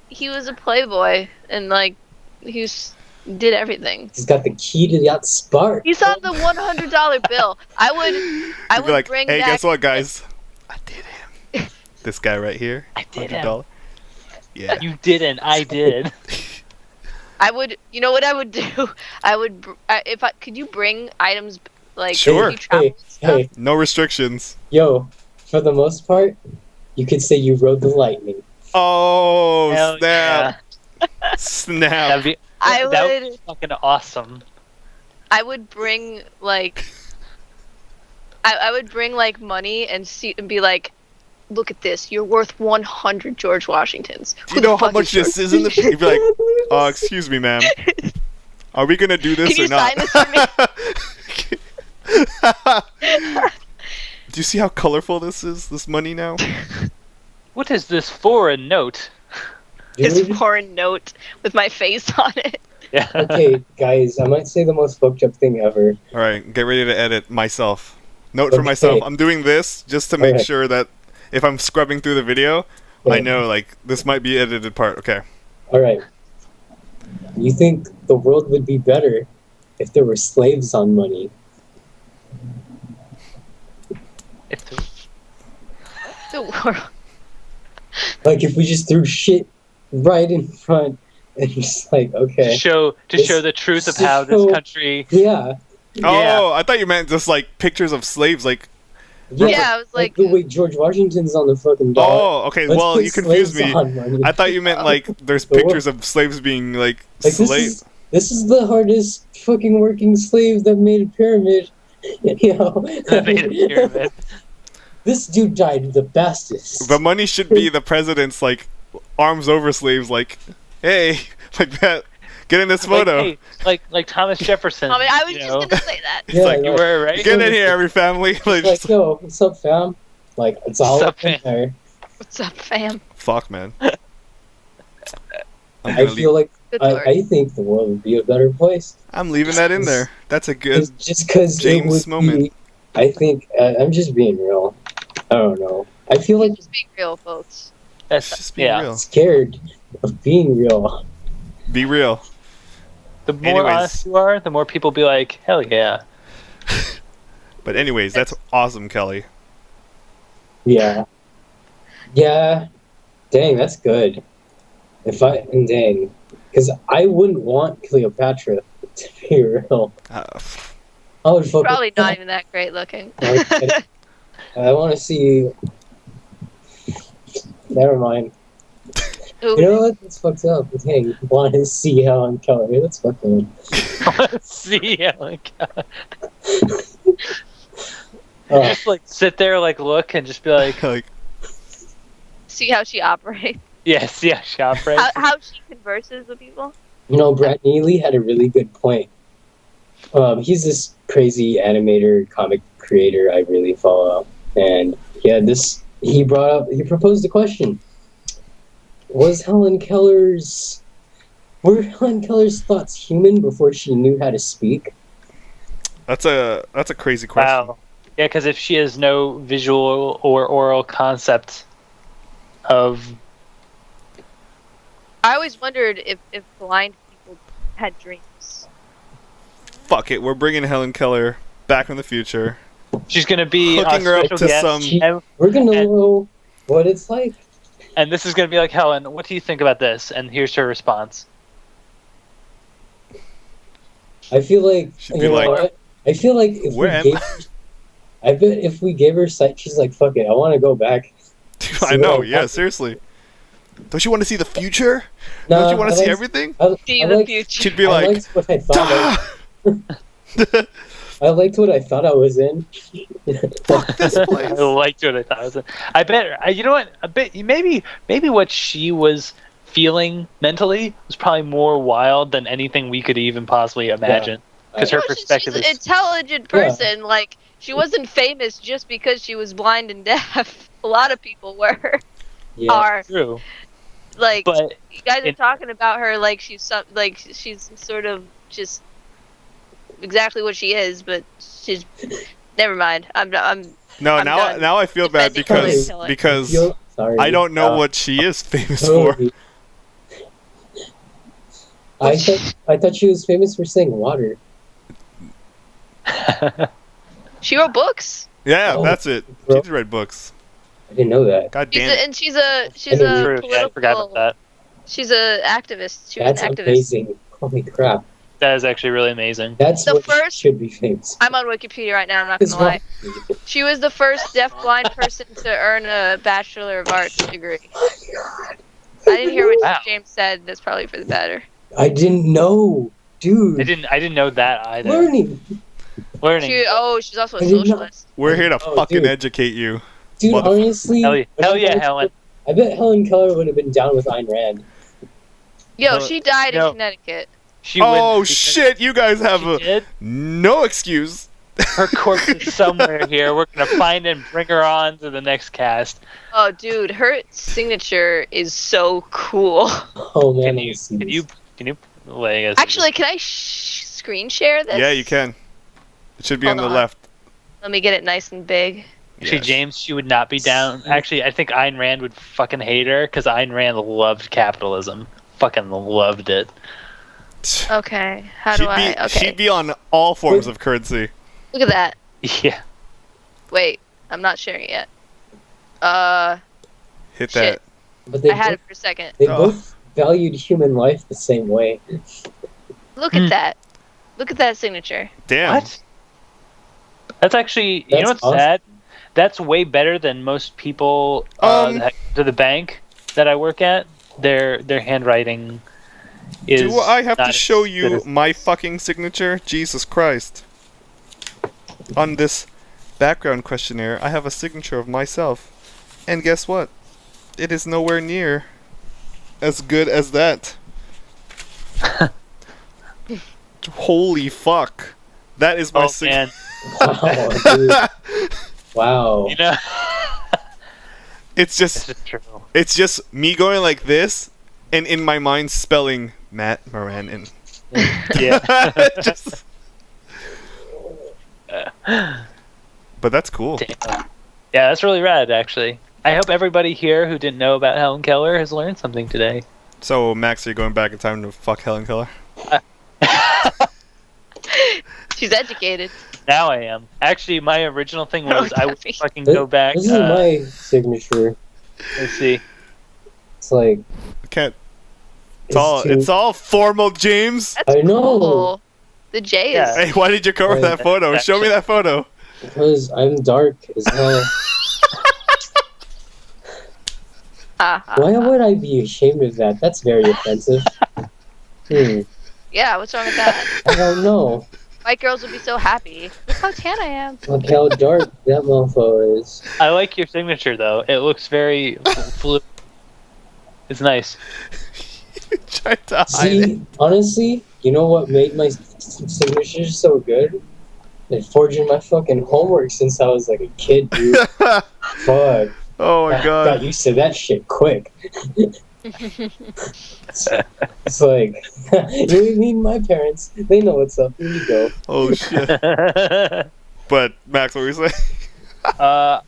he was a playboy, and like, did everything. He's got the key to that spark. He's on the $100 bill. I You'd would be like, bring hey, back. guess what, guys? I did him. This guy right here. I did him. $100. Yeah. You didn't. I did. I would. You know what I would do? I would. Could you bring items like Sure. if you travel and stuff? Hey, No restrictions. yo, for the most part, you could say you rode the lightning. Oh, Hell snap. yeah. Snap. That'd be, I that would. would be fucking awesome. I would bring like. I would bring like money and be like, look at this. You're worth 100 George Washingtons. Do you know how much this is in the... You'd be like, excuse me, ma'am. Are we going to do this Can or you not? sign this for me? Do you see how colorful this is? This money now? What is this foreign note? His Dude, foreign note with my face on it. Yeah. okay, guys, I might say the most fucked up thing ever. Alright, get ready to edit myself. Note for Okay. myself. I'm doing this just to make Okay. sure that if I'm scrubbing through the video, I Okay. know, like, this might be edited part. Okay. Alright. You think the world would be better if there were slaves on money? If the- The world. Like, if we just threw shit right in front and just like, to okay. show This- the truth of to how this show- country. Yeah. Oh, I thought you meant just, like, pictures of slaves, like... Yeah, I was like, the way George Washington's on the fucking dollar. Oh, okay, Let's well, put you confused slaves me. on money. I thought you meant, like, there's The what? pictures of slaves being, like Like, slaves. this is the hardest fucking working slave that made a pyramid. You know? That made a pyramid. This dude died the fastest. The money should be the president's, like, arms over sleeves, like, hey, like that. Get in this photo. Like, hey, like Thomas Jefferson. I mean, I was you just know? gonna say that. It's like, You were right. Get in here, every family. Like, Like, yo, what's up, fam? Like, it's all What's up, up in fam? there. What's up, fam? fuck, man. I'm, I gonna feel like Good lord. I think the world would be a better place. I'm leaving that in there. That's a good. Just because it James would moment. be. I think I'm just being real. I don't know. I feel like Just being real, folks. That's Just be yeah. real. scared of being real. Be real. The more Anyways. honest you are, the more people be like, hell yeah. But anyways, that's awesome, Kelly. Yeah. Yeah. Dang, that's good. Dang. Because I wouldn't want Cleopatra to be real. I would fuck Probably with not even that great looking. I want to see. Never mind. Ooh, You know what? That's fucked up. Dang, want to see Helen Keller. That's fucked up. See, yeah, like, Oh, just like sit there, like look, and just be like, Like, see how she operates. yes, yeah, shop right. How she converses with people. you know, Brett Neely had a really good point. He's this crazy animator, comic creator I really follow, and he proposed a question. Were Helen Keller's thoughts human before she knew how to speak? that's a crazy question. Wow. Yeah, because if she has no visual or oral concept of I always wondered if blind people had dreams. Fuck it, we're bringing Helen Keller back from the future. she's gonna be Hooking our her up special to guest, some- and, We're gonna And- know what it's like. and this is gonna be like, Helen, what do you think about this? And here's her response. I feel like She'd you be know like, what? I feel like if "Where we am gave, I bet if we gave her sight, she's like, "Fuck it, I want to go back." I know, what yeah, happened. seriously. Don't you want to see the future? Nah, Don't you want I to see liked- everything? See I the liked- future. She'd be I like, liked what I thought. "Ah, I liked what I thought I was in. fuck this I place." liked what I thought. It was. I bet. You know what? I bet maybe what she was feeling mentally was probably more wild than anything we could even possibly imagine. Because her No, perspective she's an is intelligent person. Like, she wasn't famous just because she was blind and deaf. A lot of people were. Yeah. Are true. like But you guys are it- talking about her like she's sort of just exactly what she is, but she's. Never mind. I'm No, I'm done. now I feel bad Defending because Helen Keller. Sorry. I don't know Uh, what she is famous for. totally. I thought she was famous for saying water. She wrote books. Yeah, Oh, that's it. She bro. did write books. I didn't know that. God She's damn a, it. and she's a True. political. Yeah, I forgot about that. She's a activist. She was That's an activist. amazing. Holy crap. That is actually really amazing. That's The what first- should be famous. I'm on Wikipedia right now. I'm not It's gonna lie. wrong. She was the first deaf-blind person to earn a Bachelor of Arts degree. I didn't hear what Wow. James said. That's probably for the better. I didn't know. Dude. I didn't know that either. Learning. Learning. She's also a I did not- socialist. We're here to Oh, fucking dude. educate you. Dude, Mother- honestly. Hell yeah, when I went to- Helen. I bet Helen Keller would have been down with Ayn Rand. Yo, No, she died no. in Connecticut. She Oh wouldn't because shit, you guys have she did. no excuse. Her corpse is somewhere here. We're gonna find it and bring her on to the next cast. Oh, dude, her signature is so cool. Oh man, Can I you? see Can this. you? Can you? Well, I guess Actually, can I screen share this? Yeah, you can. It should be on Hold the on. left. Let me get it nice and big. Actually, Yes. James, she would not be down. Actually, I think Ayn Rand would fucking hate her because Ayn Rand loved capitalism. Fucking loved it. Okay, how do I? Okay, She'd be on all forms of currency. look at that. Yeah. Wait, I'm not sharing it yet. Hit Shit. that. But they I had both, it for a second. they Oh. both valued human life the same way. Look Hmm. at that. Look at that signature. Damn. What? That's actually. You That's know what's awesome. sad? That's way better than most people that to the bank that I work at. Their handwriting is. Do I have not to as show good you as- my fucking signature? Jesus Christ. On this background questionnaire, I have a signature of myself. And guess what? It is nowhere near as good as that. Holy fuck. That is my Oh signature. man, Wow, dude. Wow. you know. It's This just is true. it's just me going like this and in my mind spelling Matt Moran and Yeah. just But that's cool. Damn. Yeah, that's really rad, actually. I hope everybody here who didn't know about Helen Keller has learned something today. So Max, are you going back in time to fuck Helen Keller? She's educated. Now I am. Actually, my original thing was I would Duffy. fucking go back. This is my signature. Let's see. It's like Can't it's too- it's all formal, James. That's I know. cool. The J is. Yeah. Hey, why did you cover Right. that photo? Show me that photo. because I'm dark as hell. Why would I be ashamed of that? That's very offensive. Yeah, what's wrong with that? I don't know. White girls would be so happy. Look how tan I am. Look how dark that mofo is. I like your signature though. It looks very fluid. It's nice. Tried to hide it. See, honestly, you know what made my signature so good? They're forging my fucking homework since I was like a kid, dude. Fuck. Oh my Got god. used to that shit quick. It's like, you mean my parents? They know what's up. Here you go. Oh shit. But Max, what were you saying?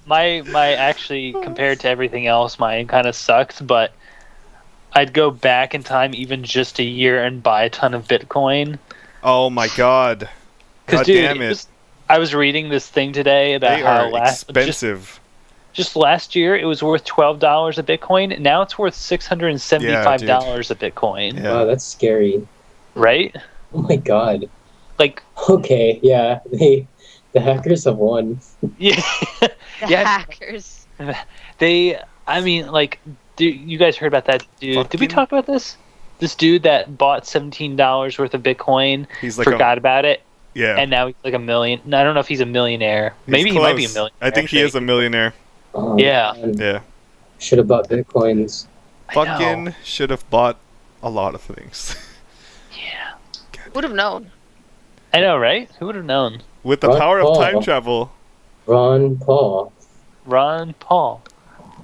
my actually compared to everything else, mine kind of sucks. But I'd go back in time even just a year and buy a ton of Bitcoin. Oh my god. Because God dude, damn it. I was reading this thing today about They how are expensive. just last year it was worth $12 a Bitcoin. Now it's worth $675 a Bitcoin. Yeah. Wow, that's scary. Right? Oh my god. Like, Okay, yeah, the hackers have won. yeah, The Yeah. hackers. I mean, like, dude, you guys heard about that dude? Did we Fucking- talk about this? This dude that bought $17 worth of Bitcoin, He's like forgot about it, yeah. and now he's like a million. I don't know if he's a millionaire. He's Maybe he might be a close. millionaire. I think he is a millionaire. Oh, Yeah. Yeah. Should have bought bitcoins. I know. Fucking should have bought a lot of things. Yeah. Would have known. I know, right? Who would have known? With the Ron power of Paul. time travel. Ron Paul. Ron Paul.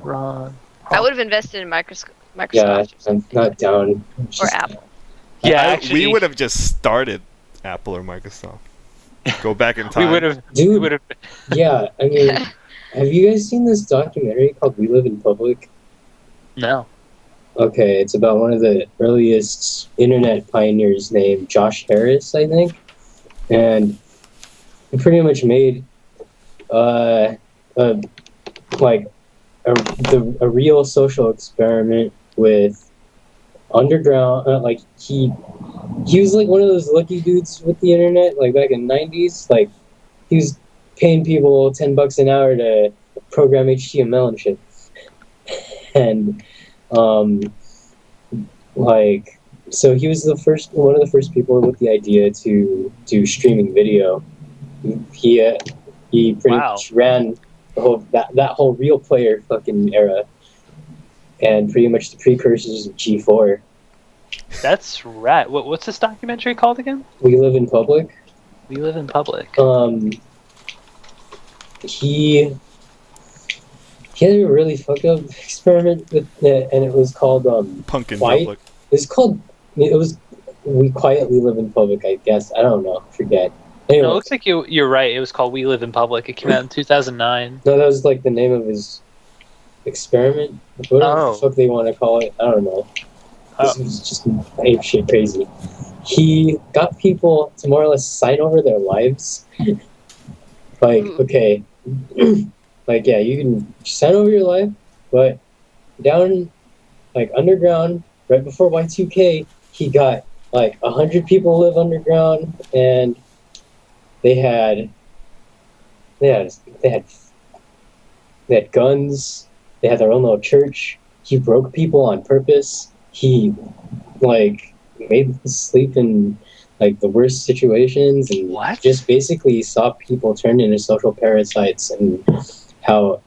Ron. I would have invested in Microsoft Yeah, or something. I'm not down. Or Apple. Yeah, We actually, would have just started Apple or Microsoft. Go back in We time. would have. We Dude, would have. yeah, I mean, have you guys seen this documentary called We Live in Public? No. Okay, it's about one of the earliest internet pioneers named Josh Harris, I think. And he pretty much made a real social experiment with underground, he was like one of those lucky dudes with the internet, like back in the 90s. Like, he was paying people $10 an hour to program HTML and shit. And, so he was one of the first people with the idea to do streaming video. He pretty Wow. much ran the whole that whole real player fucking era, and pretty much the precursors of G4. That's rad. What's this documentary called again? We Live in Public. We Live in Public. He had a really fucked up experiment with it, and it was called Punk in Quiet. public. It was We Quietly Live in Public, I guess. I don't know. Forget. Anyway, No, it looks like you're right. It was called We Live in Public. It came out in 2009. no, that was like the name of his experiment. Whatever the fuck they want to call it. I don't know. This was just ape shit crazy. He got people to more or less sign over their lives. Okay, yeah, you can sign over your life, but down, underground, right before Y2K, he got 100 people live underground, and they had guns. They had their own little church. He broke people on purpose. He made them sleep in the worst situations, and What? just basically saw people turn into social parasites, and how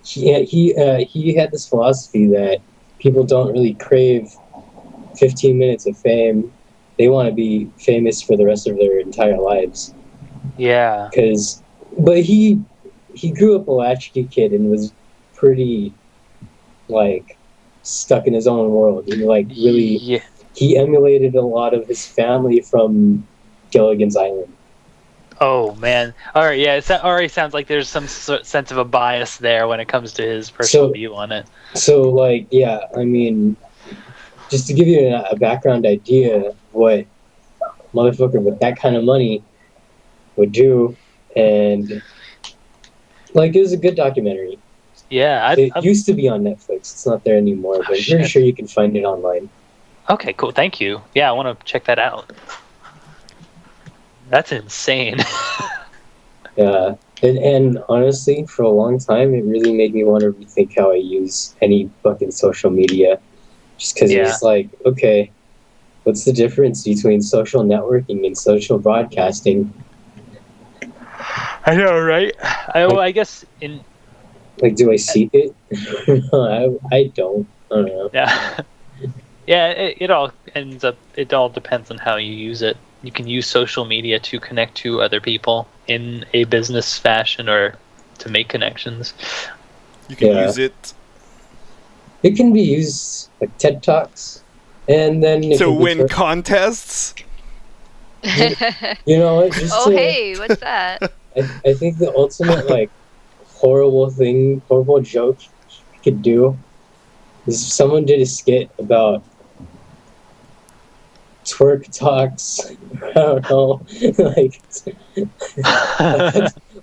he had this philosophy that people don't really crave 15 minutes of fame. They want to be famous for the rest of their entire lives. Yeah. But he grew up a latchkey kid and was pretty stuck in his own world, and really Yeah. he emulated a lot of his family from Gilligan's Island. Oh man. All right. Yeah. It already sounds like there's some sense of a bias there when it comes to his personal view on it. So yeah, I mean, just to give you a background idea of what a motherfucker with that kind of money would do, and it was a good documentary. Yeah. It used to be on Netflix. It's not there anymore, but I'm pretty sure you can find it online. Okay. Cool. Thank you. Yeah. I want to check that out. That's insane. Yeah, and honestly, for a long time, it really made me want to rethink how I use any fucking social media. Just because it's okay, what's the difference between social networking and social broadcasting? I know, right? I guess in. Do I seek it? No, I don't. I don't know. Yeah. Yeah. It all ends up. It all depends on how you use it. You can use social media to connect to other people in a business fashion or to make connections. You can use it It can be used like TED Talks, and then to win contests. You know what? Hey, what's that? I think the ultimate horrible joke you could do is if someone did a skit about twerk talks. I don't know,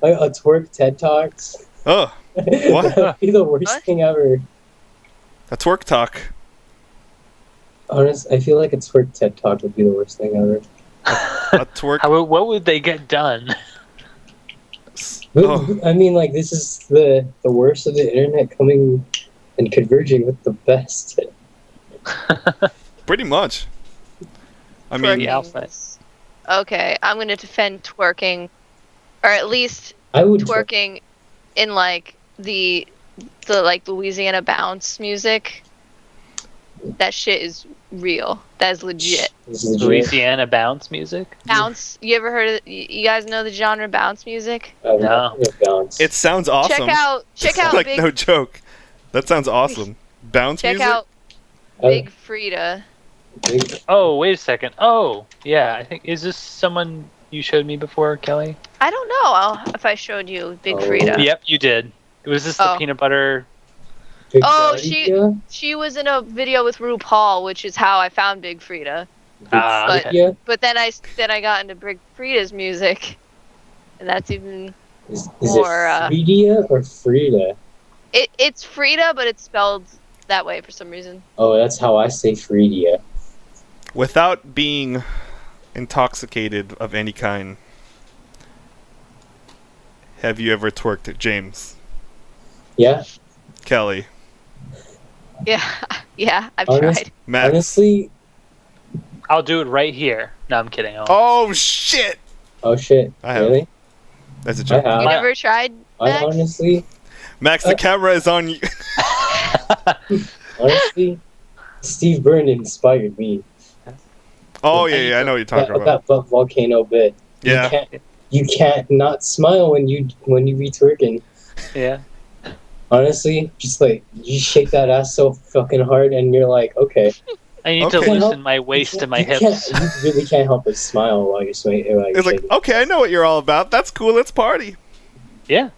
a twerk TED Talks. Oh, what? That'd be the worst thing ever. A twerk talk. Honest, I feel like a twerk TED Talk would be the worst thing ever. A twerk. What would they get done? But, I mean, this is the worst of the internet coming and converging with the best. Pretty much. I mean, Twerking. Okay, I'm going to defend twerking, or at least I would twerking in the Louisiana bounce music. That shit is real. That is legit. Louisiana bounce music? Bounce. You ever heard of? You guys know the genre bounce music? No. It sounds awesome. Check out like Big. no joke. That sounds awesome. Bounce Check music. out Big Frida. Big, Oh, wait a second. Oh, yeah. I think is this someone you showed me before, Kelly? I don't know if I showed you Big Oh. Frida. Yep, you did. Was this the Oh. peanut butter? big Oh, Frida? she was in a video with RuPaul, which is how I found Big Frida. Big Ah, okay. Frida? But then I got into Big Frida's music, and that's even Is more. it Frida or Frida? It's Frida, but it's spelled that way for some reason. Oh, that's how I say Frida. Without being intoxicated of any kind, have you ever twerked, James? Yeah, Kelly? Yeah, yeah, I've Honest- tried. Max? honestly, I'll do it right here. No, I'm kidding. Oh shit! oh shit, I have. really? That's a I joke. have. You never tried, I Max? Max, the camera is on you. honestly, Steve Byrne inspired me. Oh yeah, I know what you're talking about. That volcano bit. Yeah. You can't not smile when you be twerking. Yeah. Honestly, just like you shake that ass so fucking hard, and you're like, okay. I need Okay. to loosen my waist and my hips. You really can't help but smile while you're swinging. While you're It's like, shaking. okay, I know what you're all about. That's cool. Let's party. Yeah.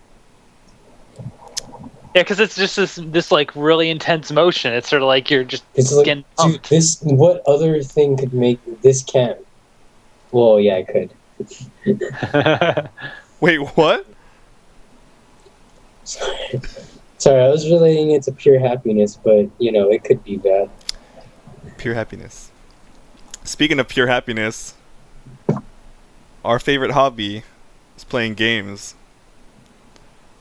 Yeah, because it's just this like really intense motion. It's sort of like you're just It's like, getting dude, pumped. what other thing could make this can't? Well, yeah, I could. Wait, what? Sorry, I was relating it to pure happiness, but it could be bad. Pure happiness. Speaking of pure happiness, our favorite hobby is playing games.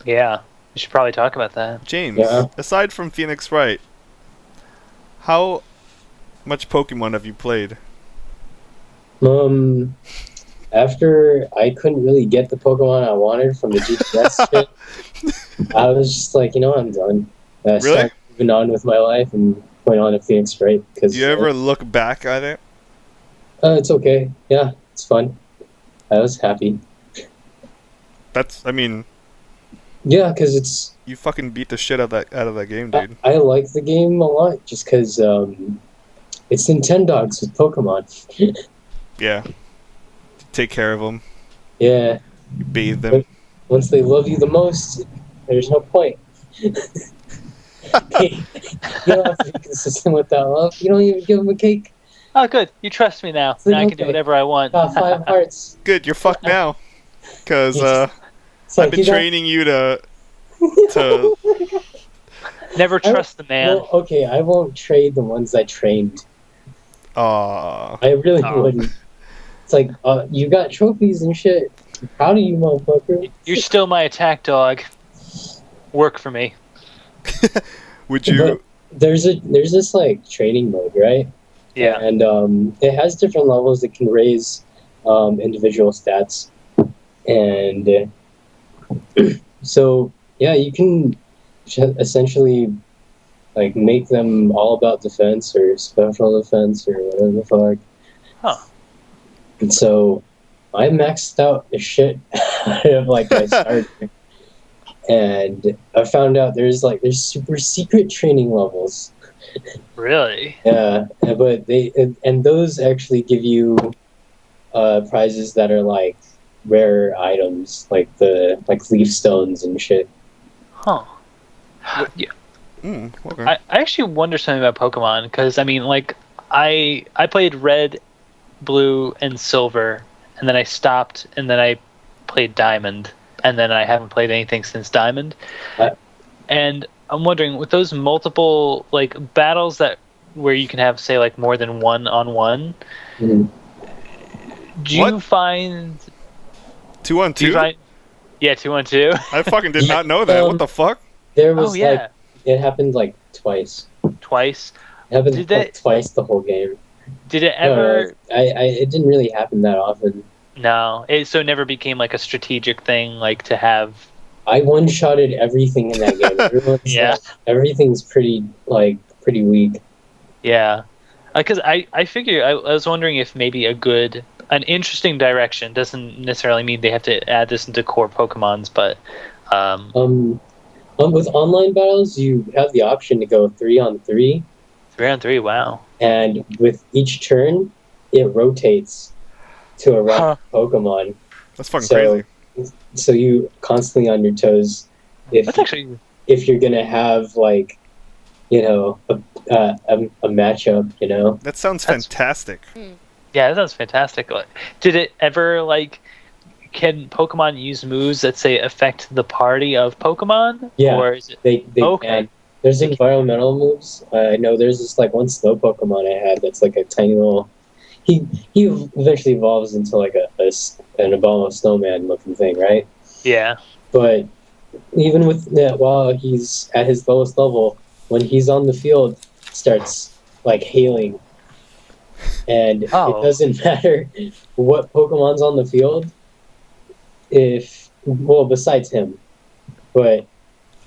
Yeah, we should probably talk about that. James, Yeah. aside from Phoenix Wright, how much Pokemon have you played? After I couldn't really get the Pokemon I wanted from the GTS shit, I was just like, I'm done. I started moving on with my life and went on to Phoenix Wright. Do you ever look back at it? It's okay. Yeah, it's fun. I was happy. Yeah, because it's. You fucking beat the shit out of that game, dude. I like the game a lot just because it's Nintendogs with Pokemon. Yeah. Take care of them. Yeah. You bathe them. Once they love you the most, there's no point. You don't have to be consistent with that love. You don't even give them a cake. Oh, good. You trust me now. So Now I can do okay. whatever I want. Got 5 hearts. Good, you're fucked now. Because It's like, I've been training you to... Never trust the man. Well, okay, I won't trade the ones I trained. Aw. I really Oh. wouldn't. It's like, you got trophies and shit. I'm proud of you, motherfucker. You're still my attack dog. Work for me. Would you... But there's this like training mode, right? Yeah. And it has different levels that can raise individual stats, and so yeah, you can essentially like make them all about defense or special defense or whatever the fuck. Huh. And so I maxed out the shit out of like my starter. And I found out there's super secret training levels. Really? Yeah, but and those actually give you prizes that are like rare items, like leaf stones and shit. Huh. Yeah. Okay. I actually wonder something about Pokemon because I mean, like, I played Red, Blue, and Silver, and then I stopped, and then I played Diamond, and then I haven't played anything since Diamond. And I'm wondering, with those multiple like battles where you can have, say, like more than one-on-one, Mhm. do you find 2-on-2? Yeah, 2-on-2. I fucking did not know that. What the fuck? There was Oh yeah, it happened like twice. twice. It happened Did like that- twice the whole game. Did it No, ever? it didn't really happen that often. No, so it never became like a strategic thing, like to have. I one-shotted everything in that game. Yeah. Everything's pretty weak. Yeah, because I figure I was wondering if maybe an interesting direction doesn't necessarily mean they have to add this into core Pokemons, but With online battles, you have the option to go 3-on-3, 3-on-3. Wow. and with each turn, it rotates to a random Pokemon. That's fucking So- crazy. So you constantly on your toes. That's actually If you're gonna have like, a matchup, That sounds That's- fantastic. yeah, that sounds fantastic. Like, did it ever like? Can Pokemon use moves that say affect the party of Pokemon? Yeah. Or is it? They Okay. can. There's environmental moves. I know there's this like one snow Pokemon I had that's like a tiny little. He eventually evolves into like an Obama snowman looking thing, right? Yeah. But even with that, while he's at his lowest level, when he's on the field, starts like hailing, and it Oh. doesn't matter what Pokemon's on the field. Besides him, but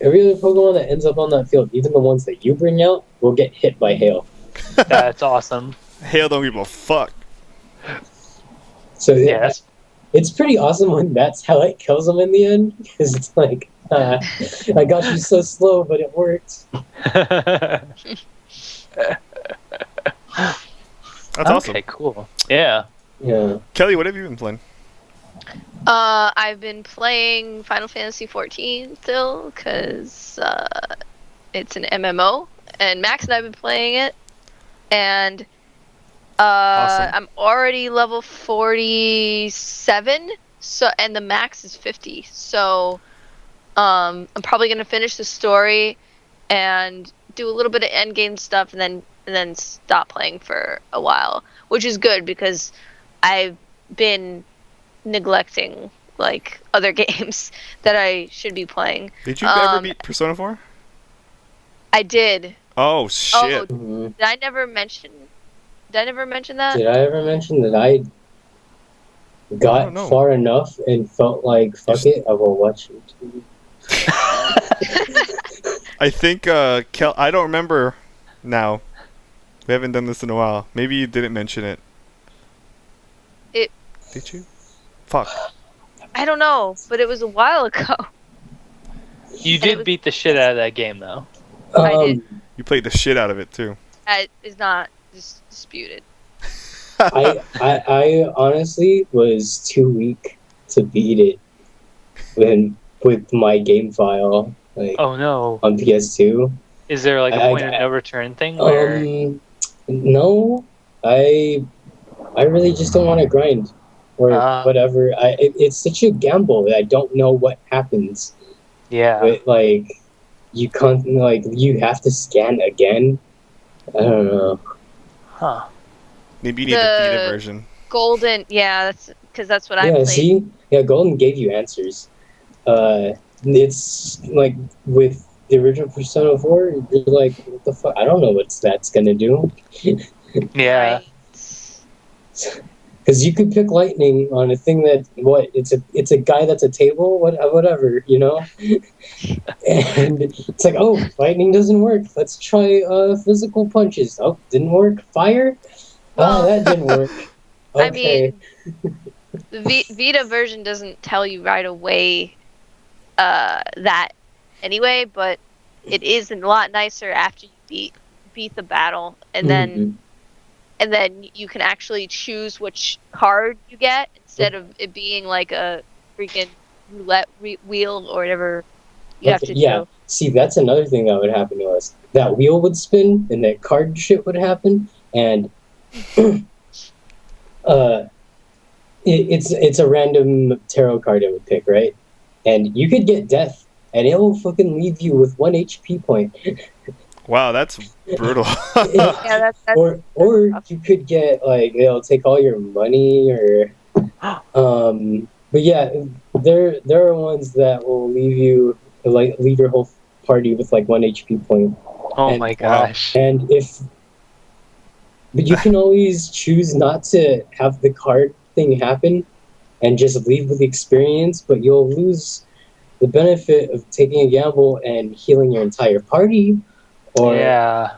every other Pokemon that ends up on that field, even the ones that you bring out, will get hit by hail. That's awesome. Hail don't give a fuck. So Yeah. it's pretty awesome when that's how it kills them in the end, because it's like, I got you so slow, but it worked. That's awesome. Okay, cool. Yeah. Yeah. Kelly, what have you been playing? I've been playing Final Fantasy 14 still because it's an MMO, and Max and I've been playing it, and Awesome. I'm already level 47, and the max is 50. So I'm probably gonna finish the story and do a little bit of end game stuff, and then stop playing for a while, which is good because I've been neglecting like other games that I should be playing. Did you ever beat Persona 4? I did. Oh shit! Mhm. Did I never mention that? Did I ever mention that I I got don't know. far enough and felt like, fuck it, I will watch it? I think Kel. I don't remember now. We haven't done this in a while. Maybe you didn't mention it. Did you? Fuck. I don't know, but it was a while ago. You it did was- beat the shit out of that game, though. I did. You played the shit out of it too. That is not disputed. I honestly was too weak to beat it with my game file Oh no. on PS2. Is there like a I- point of no return thing where? No, I really just don't want to grind or whatever. It's such a gamble that I don't know what happens. Yeah. But like you can't you have to scan again. I don't know. Huh. Maybe you need the The- Vita version. Golden, yeah, that's what I Yeah, played. see, Golden gave you answers. It's like with the original Persona 4, you're like, what the fuck? I don't know what that's gonna do. Yeah. Right. Because you could pick lightning on a thing that it's a guy that's a table, whatever, and it's like, oh, lightning doesn't work. Let's try physical punches. Oh, didn't work. Fire. Well, that didn't work. I Okay. mean, the Vita version doesn't tell you right away that anyway, but it is a lot nicer after you beat the battle, and then you can actually choose which card you get instead of it being like a freaking roulette wheel or whatever you have to do. See, that's another thing that would happen to us. That wheel would spin, and that card shit would happen, and it's a random tarot card it would pick, right? And you could get death, and it will fucking leave you with 1 HP point. Wow, that's brutal. Yeah, that's or you could get like it'll take all your money, or but yeah, there are ones that will leave your whole party with like 1 HP point. Oh And- my gosh. And but you can always choose not to have the card thing happen and just leave with the experience, but you'll lose the benefit of taking a gamble and healing your entire party, or Yeah.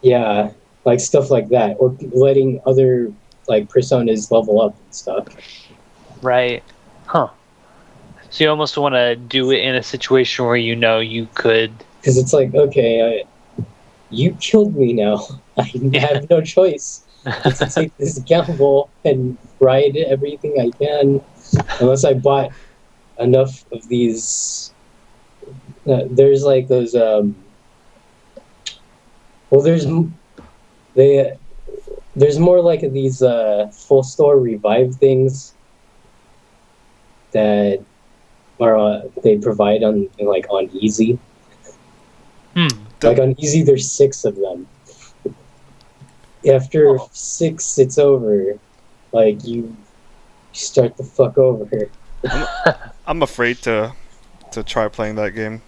yeah, like stuff like that, or letting other like personas level up and stuff. Right. Huh. So you almost want to do it in a situation where you know you could. Because it's like, okay, you killed me now. I have no choice but to take this gamble and ride everything I can, unless I bought enough of these. There's like those. Well, they. There's more like these full store revive things that are they provide on easy. Like on easy, there's 6 of them. After 6, it's over. Like you start the fuck over. I'm afraid to try playing that game.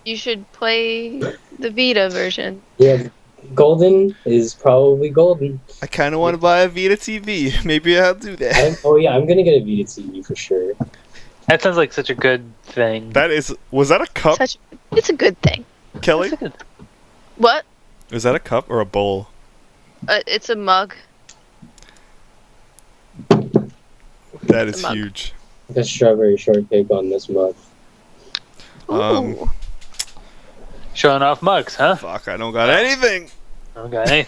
You should play the Vita version. Yeah, golden is probably golden. I kind of want to buy a Vita TV. Maybe I'll do that. I'm gonna get a Vita TV for sure. That sounds like such a good thing. Was that a cup, It's a good thing. Kelly? That's a good- What? Was that a cup or a bowl? It's a mug. That is mug. huge. The strawberry shortcake on this mug. Ooh. Showing off mugs, huh? Fuck, I don't got anything. Okay.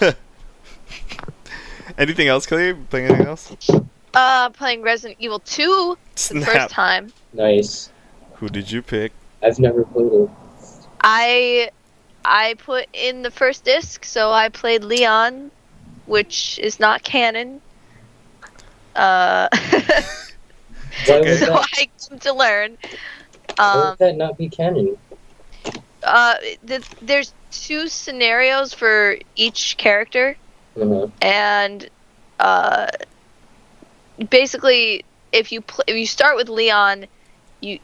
Anything else, Kelly? Playing anything else? Playing Resident Evil 2 for the Snap. first time. Nice. Who did you pick? I've never played it. I put in the first disc, so I played Leon, which is not canon. Why Okay. would So that, I come to learn. why would that not be canon? There's 2 scenarios for each character, Uh-huh. and basically, if you start with Leon, you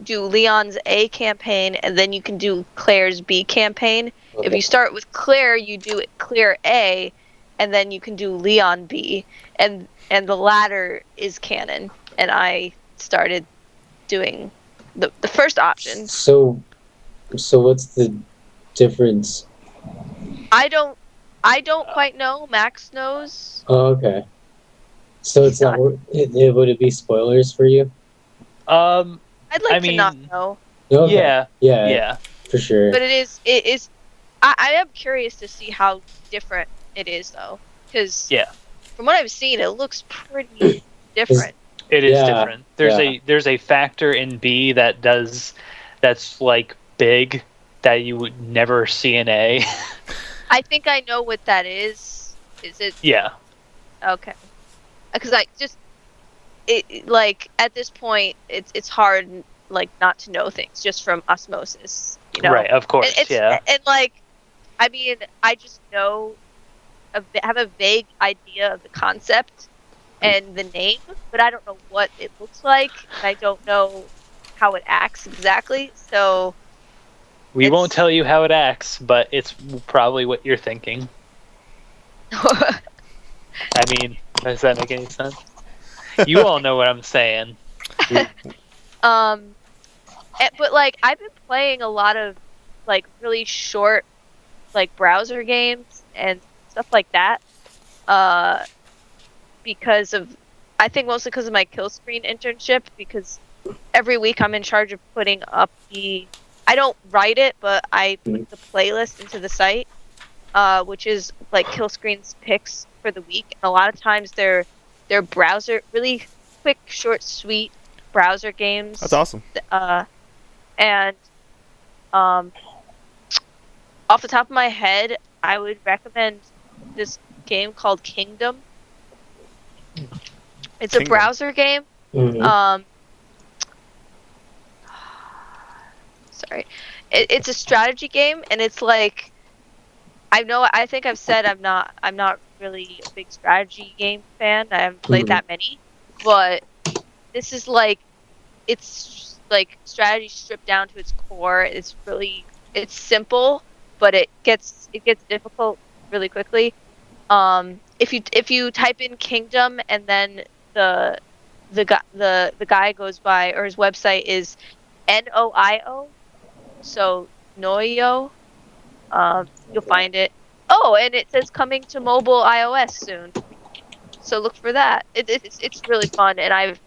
do Leon's A campaign, and then you can do Claire's B campaign. If Okay. you start with Claire, you do Claire A, and then you can do Leon B, and the latter is canon. And I started doing the first option. So what's the difference? I don't quite know. Max knows. Oh, okay. So it's not. Would it be spoilers for you? I'd like I to not mean, know, Okay. Yeah. Yeah. Yeah. For sure. but it is. I am curious to see how different it is, though, because Yeah. from what I've seen, it looks pretty different. It is Yeah, different. yeah. There's a factor in B that's like big that you would never see in A. I think I know what that is. Is it Yeah. okay? Because like at this point, it's hard like not to know things just from osmosis, you know? Right, of course. Yeah. And like, I mean, I just know, have a vague idea of the concept and the name, but I don't know what it looks like, and I don't know how it acts exactly. So We won't it's- tell you how it acts, but it's probably what you're thinking. I mean, does that make any sense? You all know what I'm saying. But like I've been playing a lot of like really short like browser games and stuff like that because of I think mostly because of my kill screen internship, because every week I'm in charge of putting up I don't write it, but I put the playlist into the site, which is like kill screen's picks for the week, and a lot of times they're browser really quick, short, sweet browser games. That's awesome. And off the top of my head, I would recommend this game called Kingdom. It's a Kingdom. browser game. Mhm. Sorry, it's a strategy game, and it's like I think I've said I'm not really a big strategy game fan. I haven't played Mhm. that many, but this is like it's like strategy stripped down to its core. It's simple, but it gets difficult really quickly. If you type in Kingdom and then the guy goes by, or his website is NOIO, so Noio, you'll find it. Oh, and it says coming to mobile iOS soon, so look for that. It's really fun, and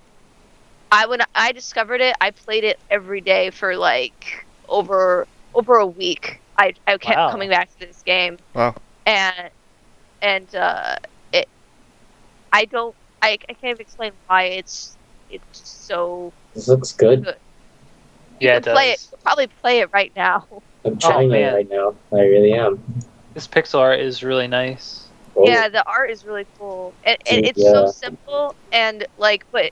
when I discovered it, I played it every day for like over a week. I kept Wow. coming back to this game. Wow. And it I can't even explain why it's so This looks good. good. Yeah, You it can play does. it. You'll probably play it right now. I'm trying it man. right now. I really am. This pixel art is really nice. Oh, Yeah, the art is really cool. And it's so Yeah. simple and like, but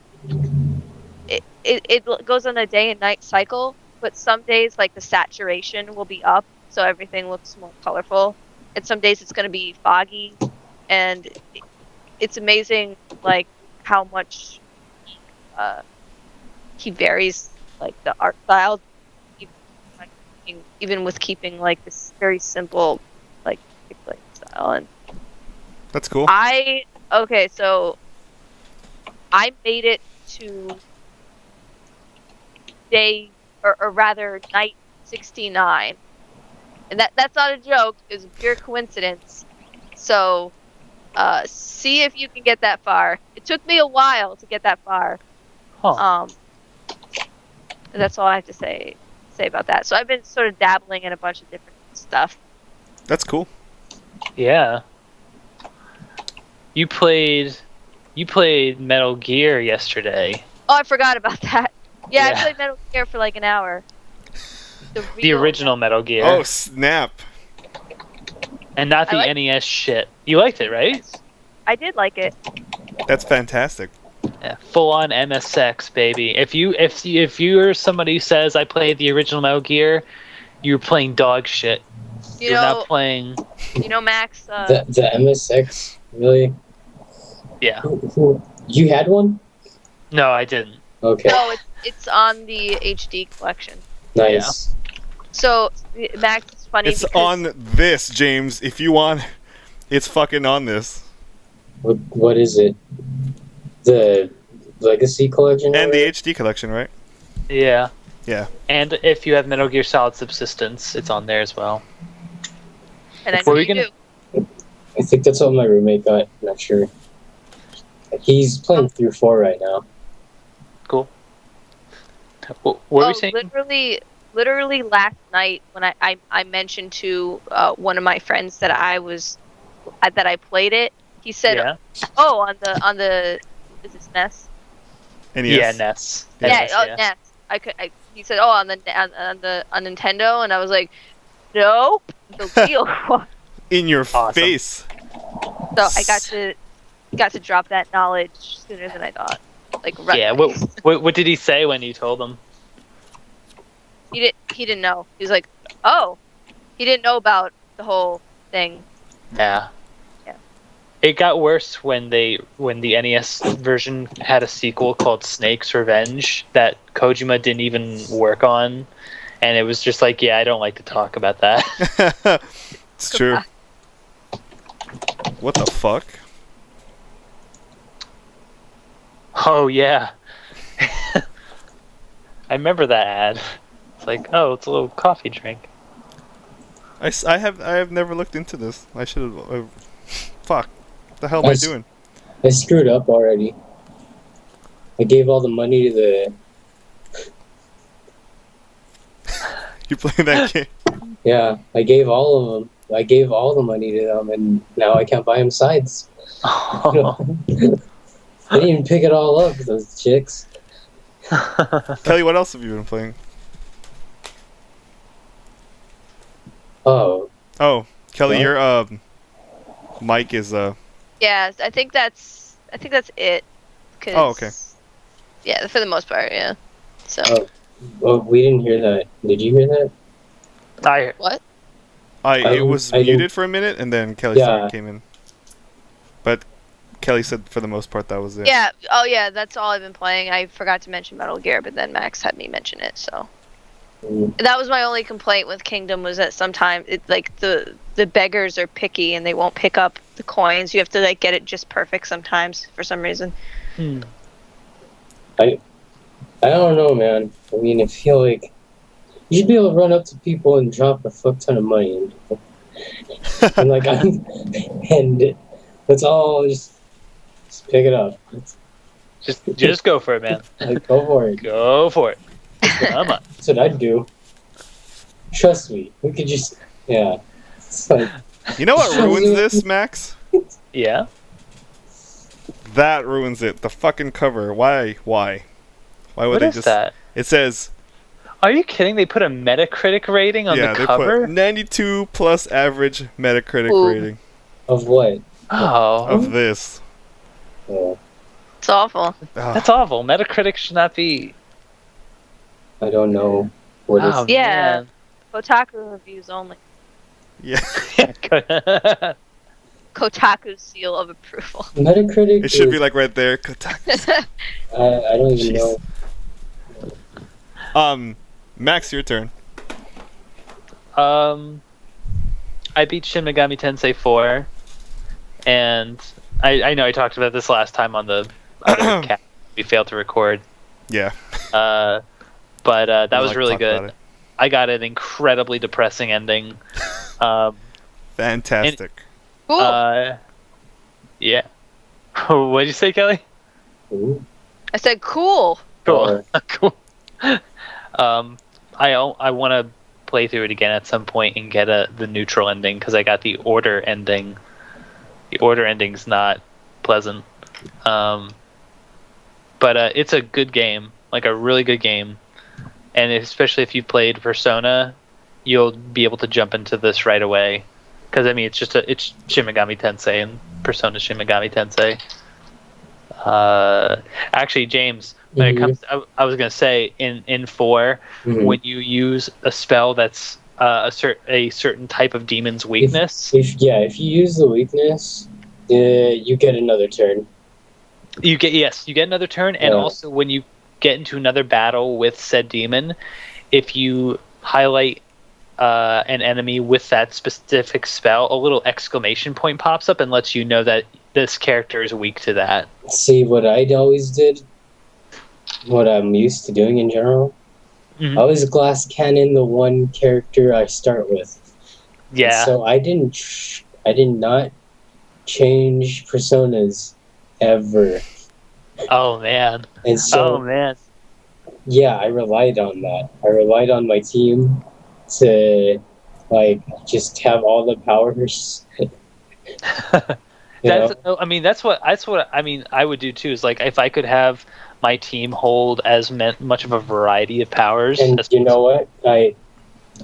it goes on a day and night cycle. But some days, like the saturation will be up, so everything looks more colorful. And some days it's going to be foggy, and it's amazing, like how much he varies, like the art style, even with keeping like this very simple, like pixelated style. And That's cool. okay, so I made it to day, or rather night 69, and that's not a joke. It was a pure coincidence. So, see if you can get that far. It took me a while to get that far. Huh. And that's all I have to say about that. So I've been sort of dabbling in a bunch of different stuff. That's cool. Yeah. You played Metal Gear yesterday. Oh, I forgot about that. Yeah, Yeah. I played Metal Gear for like an hour. The real- original Metal Gear. Oh snap! And not the I like- NES shit. You liked it, right? I did like it. That's fantastic. Yeah, full on MSX, baby. If you're somebody who says I played the original Metal Gear, you're playing dog shit. You You're know, not playing. Max. the MSX, really? Yeah. You had one? No, I didn't. Okay, No, it's on the HD collection. nice. So Max, it's funny It's because on this, James. If you want, it's fucking on this. What is it? The Legacy Collection? And the already? HD collection, right? Yeah. Yeah. And if you have Metal Gear Solid Subsistence, it's on there as well. and I Were know we you gonna- do. I think that's what my roommate got. Not sure. He's playing through 4 right now. Cool. What were Oh, we saying? literally last night when I mentioned to one of my friends that I played it, he said, Yeah. "Oh, on the is this NES? And Yeah, yes. NES. Yeah, NES, NES. He said, "Oh, on Nintendo," and I was like, "Nope, the real one." In your Awesome. face. So I got to drop that knowledge sooner than I thought. Like right Yeah. away. What did he say when you told him? He didn't know. He was like, "Oh," he didn't know about the whole thing. Yeah. Yeah. It got worse when the NES version had a sequel called Snake's Revenge that Kojima didn't even work on, and it was just like, yeah, I don't like to talk about that. It's true. What the fuck? Oh yeah. I remember that ad. It's like, oh, it's a little coffee drink. I have never looked into this. I should have. Fuck. The hell am I Nice. doing? I screwed up already. I gave all the money to the. You playing that game? Yeah, I gave all of them. I gave all the money to them, and now I can't buy them sides. I didn't even pick it all up, those chicks. Kelly, what else have you been playing? Oh, Oh, Kelly, What? your mic is Yeah, I think that's it. 'Cause- Oh, okay. Yeah, for the most part, yeah. So Oh. well, we didn't hear that. Did you hear that? what? it was I didn't- muted for a minute and then Kelly's Yeah. song came in. But Kelly said for the most part that was it. Yeah. Oh yeah, that's all I've been playing. I forgot to mention Metal Gear, but then Max had me mention it. So Mm, that was my only complaint with Kingdom, was that sometimes it like the beggars are picky and they won't pick up the coins. You have to like get it just perfect sometimes for some reason. I don't know, man. I mean, I feel like you should be able to run up to people and drop a fuck ton of money, and like, and that's all. Just pick it up. Just go for it, man. Like, go for it. Go for it. Come on. That's what I'd do. Trust me. We could just Yeah. It's like, You know what Shows ruins you- this, Max? Yeah. That ruins it. The fucking cover. Why? Why would What they is just? that? It says Are you kidding? They put a Metacritic rating on yeah. the They cover? put 92 plus average Metacritic Ooh. rating of what? Oh, of this. Yeah. It's awful. Ah, that's awful. Metacritic should not be. I don't know what Oh, is. Yeah. man. Kotaku reviews only. yeah. Kotaku's seal of approval. Metacritic. It should be is- like right there. Kotaku. I don't even Jeez. know. Max, your turn. I beat Shin Megami Tensei 4, and I know I talked about this last time on the other cast we failed to record. Yeah. But that We was like really talk about good. it. I got an incredibly depressing ending. Fantastic. Cool. Yeah. What did you say, Kelly? Ooh. I said cool. Cool. Cool. I want to play through it again at some point and get the neutral ending because I got the order ending. The order ending's not pleasant. But it's a good game, like a really good game, and especially if you've played Persona, you'll be able to jump into this right away. Because I mean, it's Shin Megami Tensei and Persona Shin Megami Tensei. Actually, James, when it comes, I was gonna say in 4, Mhm. when you use a spell that's a certain type of demon's weakness, If you use the weakness, you get another turn. you get another turn, and Yeah. also when you get into another battle with said demon, if you highlight an enemy with that specific spell, a little exclamation point pops up and lets you know that this character is weak to that. See what I always did. What I'm used to doing in general. Mhm. I always glass cannon the one character I start with. Yeah. So I did not change personas ever. Oh man. And so Oh man. yeah, I relied on that. I relied on my team to like just have all the powers. You know? That's what I mean. I would do too. Is like if I could have my team hold as much of a variety of powers. And as you know what? By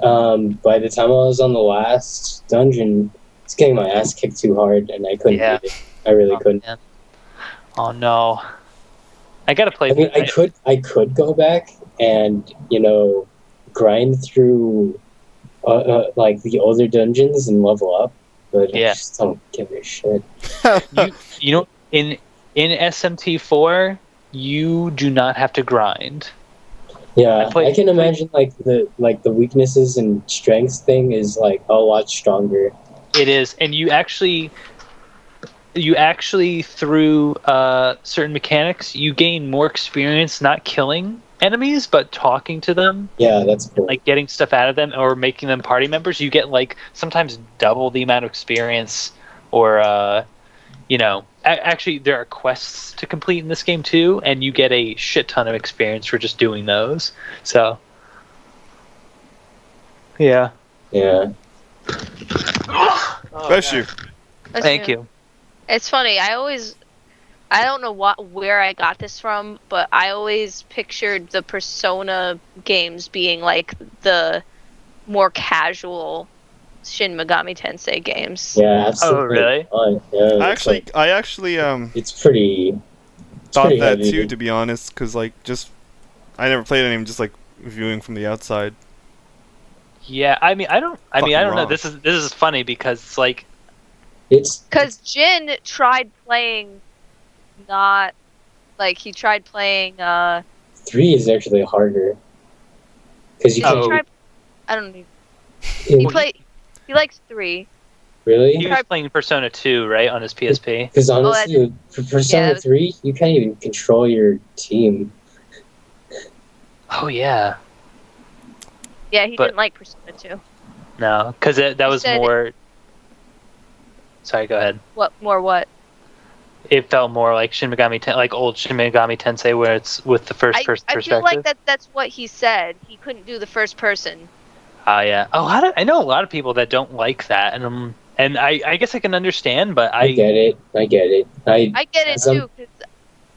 the time I was on the last dungeon, I was getting my ass kicked too hard, and I couldn't Yeah. beat it. I really couldn't. Man. Oh no. I gotta play. I mean, I could go back and grind through like the older dungeons and level up, but Yeah. I just don't give a shit. you know in SMT4 you do not have to grind. Yeah, I I can imagine like the weaknesses and strengths thing is like a lot stronger. It is, and you actually through certain mechanics you gain more experience not killing enemies but talking to them, Yeah, that's cool. like getting stuff out of them or making them party members. You get like sometimes double the amount of experience, or actually there are quests to complete in this game too, and you get a shit ton of experience for just doing those. So yeah. Yeah. Bless you. That's Thank new. you. It's funny. I don't know where I got this from, but I always pictured the Persona games being like the more casual Shin Megami Tensei games. Yeah, absolutely. Oh, really? Fun. Yeah, I actually it's pretty. thought pretty that heavy. too, to be honest, because like I never played any, just like viewing from the outside. Yeah, I don't Fucking know. wrong. This is funny because it's like It's Because Jin tried playing, not like he tried playing. 3 is actually harder because you Did can he try? I don't know. He played. He likes 3. really. he was playing Persona 2, right, on his PSP. Because honestly, for Persona yeah, 3, you can't even control your team. Oh yeah, Yeah, he But- didn't like Persona 2. no, because that was said- more. Sorry, go ahead. What more? What? It felt more like like old Shin Megami Tensei, where it's with the first person I perspective. feel like that's what he said. He couldn't do the first person. Oh yeah. I know a lot of people that don't like that, and I guess I can understand, but I get it. I get it. I get it Some- too, because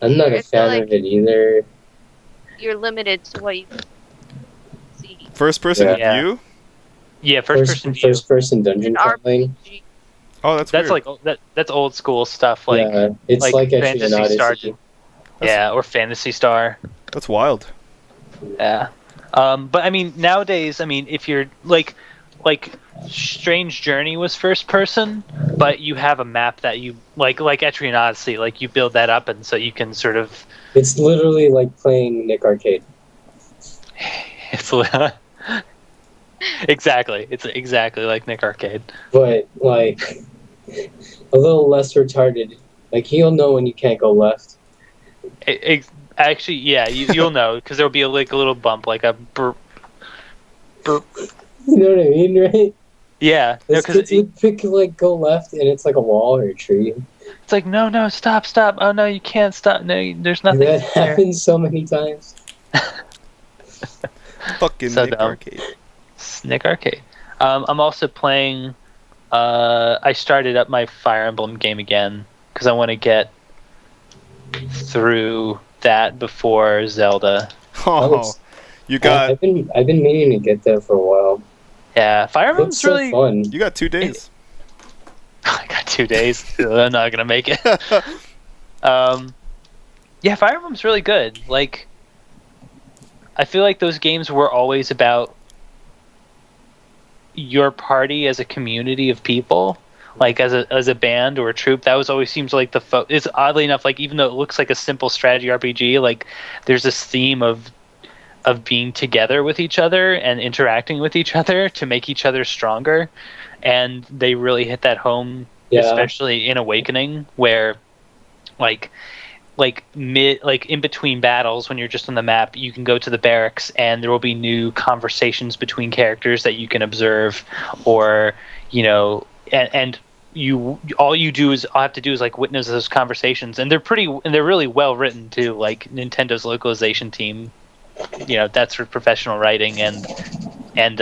I'm not I a feel fan like of it either. you're limited to what you can see. First person Yeah. view? yeah, first person view. First person dungeon An crawling. RPG. Oh, that's That's weird. like that's old school stuff, like yeah, it's like actually an Fantasy Star. Odyssey. Yeah, or Fantasy Star. That's wild. Yeah. But I mean, nowadays, I mean, if you're like Strange Journey was first person, but you have a map that you like Etrian Odyssey, like you build that up, and so you can sort of. It's literally like playing Nick Arcade. It's exactly. It's exactly like Nick Arcade. But like a little less retarded. Like he'll know when you can't go left. Actually, yeah, you'll know because there'll be a little bump, like a burp. You know what I mean, right? Yeah, no, This because kids would pick like go left and it's like a wall or a tree. it's like no, stop. Oh no, you can't stop. No, there's nothing That there. happens so many times. Fucking So Nick dumb. Arcade. Nick Arcade. I'm also playing. I started up my Fire Emblem game again because I want to get through that before Zelda. Oh, you got I've been meaning to get that for a while. Yeah, Fire It's Emblem's so really. fun. you got 2 days. I got 2 days. I'm not gonna make it. Yeah, Fire Emblem's really good. Like, I feel like those games were always about your party as a community of people, like as a band or a troupe. That was always seems like it's oddly enough, like even though it looks like a simple strategy RPG, like there's this theme of being together with each other and interacting with each other to make each other stronger, and they really hit that home, Yeah. especially in Awakening, where like in between battles when you're just on the map, you can go to the barracks and there will be new conversations between characters that you can observe, or and all you have to do is like witness those conversations, and they're really well written too. Like Nintendo's localization team, that's for professional writing, and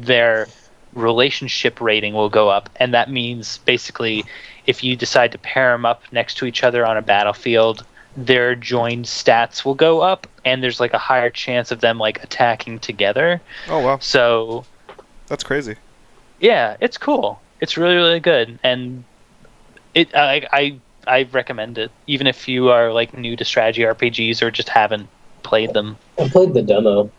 their relationship rating will go up, and that means basically if you decide to pair them up next to each other on a battlefield, their joined stats will go up, and there's like a higher chance of them like attacking together. Oh wow, So that's crazy. yeah, it's cool. It's really, really good, and I recommend it, even if you are like new to strategy RPGs or just haven't played them. I played the demo.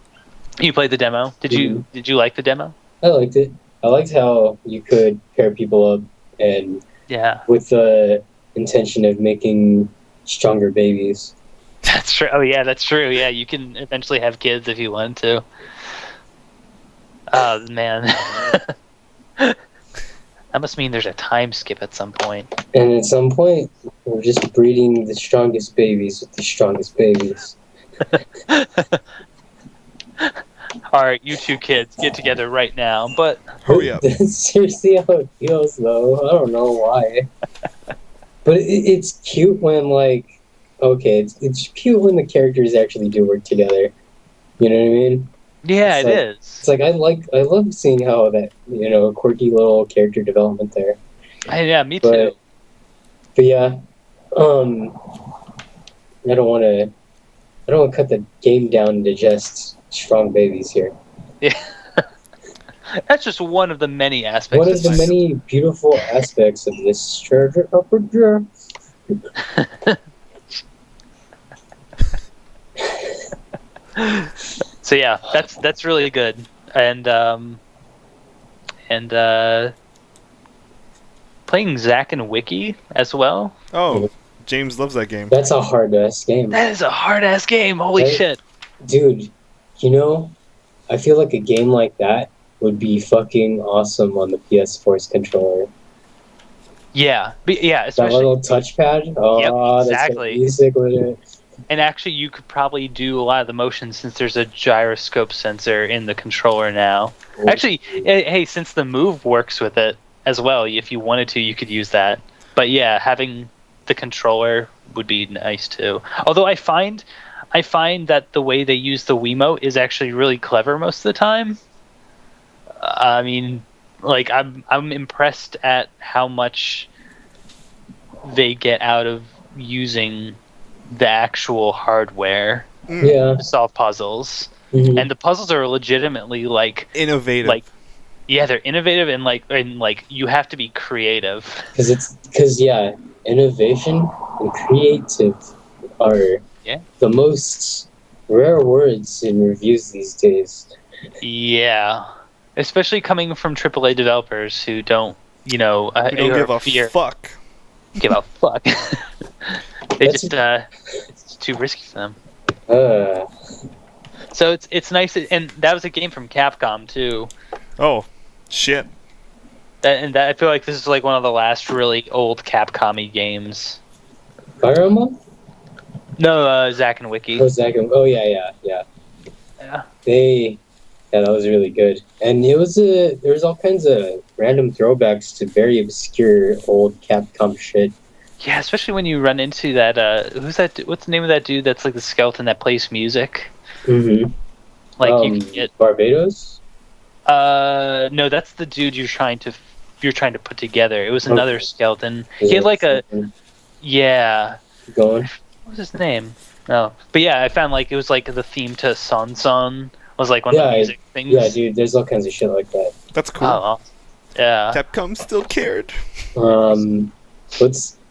You played the demo? Did you like the demo? I liked it. I liked how you could pair people up and Yeah, with the intention of making stronger babies. that's true. Oh yeah, that's true. Yeah, you can eventually have kids if you want to. Oh man, that must mean there's a time skip at some point. And at some point, we're just breeding the strongest babies with the strongest babies. All right, you two kids, get together right now. But Hurry up. That's seriously how it feels, though. I don't know why. But it's cute when, like, okay, it's cute when the characters actually do work together. You know what I mean? yeah, It's it like- is. It's like I love seeing how that quirky little character development there. Yeah, me too. But yeah, I don't want to cut the game down to just strong babies here. That's just one of the many aspects. One of the this. many beautiful aspects of this treasure RPG. So yeah, that's really good, and playing Zack and Wiki as well. Oh, James loves that game. That's a hard ass game, That is a hard ass game. Holy Right? shit! dude. I feel like a game like that would be fucking awesome on the PS4's controller. Yeah, yeah, That especially. little touchpad. Oh, Yep, that's exactly. gonna be sick with it. And actually, you could probably do a lot of the motion since there's a gyroscope sensor in the controller now. Actually, hey, since the Move works with it as well, if you wanted to, you could use that. But yeah, having the controller would be nice too. Although I find that the way they use the Wiimote is actually really clever most of the time. I mean, like I'm impressed at how much they get out of using the actual hardware Yeah. to solve puzzles, Mhm. and the puzzles are legitimately like Innovative. like yeah, they're innovative and like you have to be creative. Because yeah, innovation and creative are Yeah. the most rare words in reviews these days. Yeah, especially coming from AAA developers who don't, we don't give a fuck. give a fuck. They That's- just it's too risky for them. Uh, So it's nice, and that was a game from Capcom too. Oh, shit. That I feel like this is like one of the last really old Capcom-y games. Fire Emblem? No, Zack and Wiki. Oh, Zack and- oh yeah. Yeah. Yeah, that was really good. And there was all kinds of random throwbacks to very obscure old Capcom shit. Yeah, especially when you run into that. Who's that? What's the name of that dude? That's like the skeleton that plays music. Mm-hmm. Like you can get. Barbados? No, that's the dude you're trying to put together. It was another Okay. skeleton. He had like a yeah. Keep going. What was his name? No, but yeah, I found like it was like the theme to Son Son was like one of the Yeah, music things. Yeah, dude, there's all kinds of shit like that. That's cool. Oh, yeah. Capcom still cared.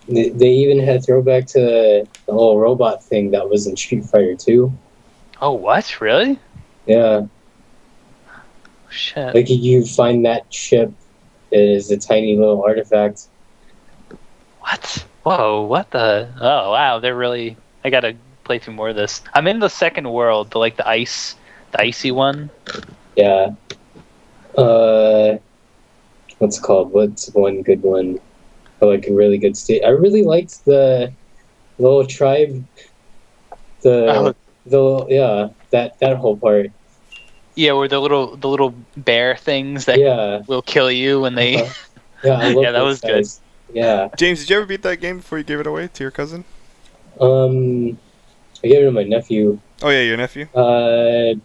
They even had throwback to the whole robot thing that was in Street Fighter 2. Oh, what? Really? Yeah, Shit. like you find that ship, it is a tiny little artifact. What? Whoa, what the? Oh, wow, they're really. I gotta play through more of this. I'm in the second world, the icy one. Yeah. What's it called? What's one good one? Or like a really good state. I really liked the little tribe. Oh. That whole part. Yeah, where the little bear things that Yeah. will kill you when they. Uh-huh. Yeah, I love Yeah, that those was good. guys. Yeah. James, did you ever beat that game before you gave it away to your cousin? I gave it to my nephew. Oh yeah, your nephew. I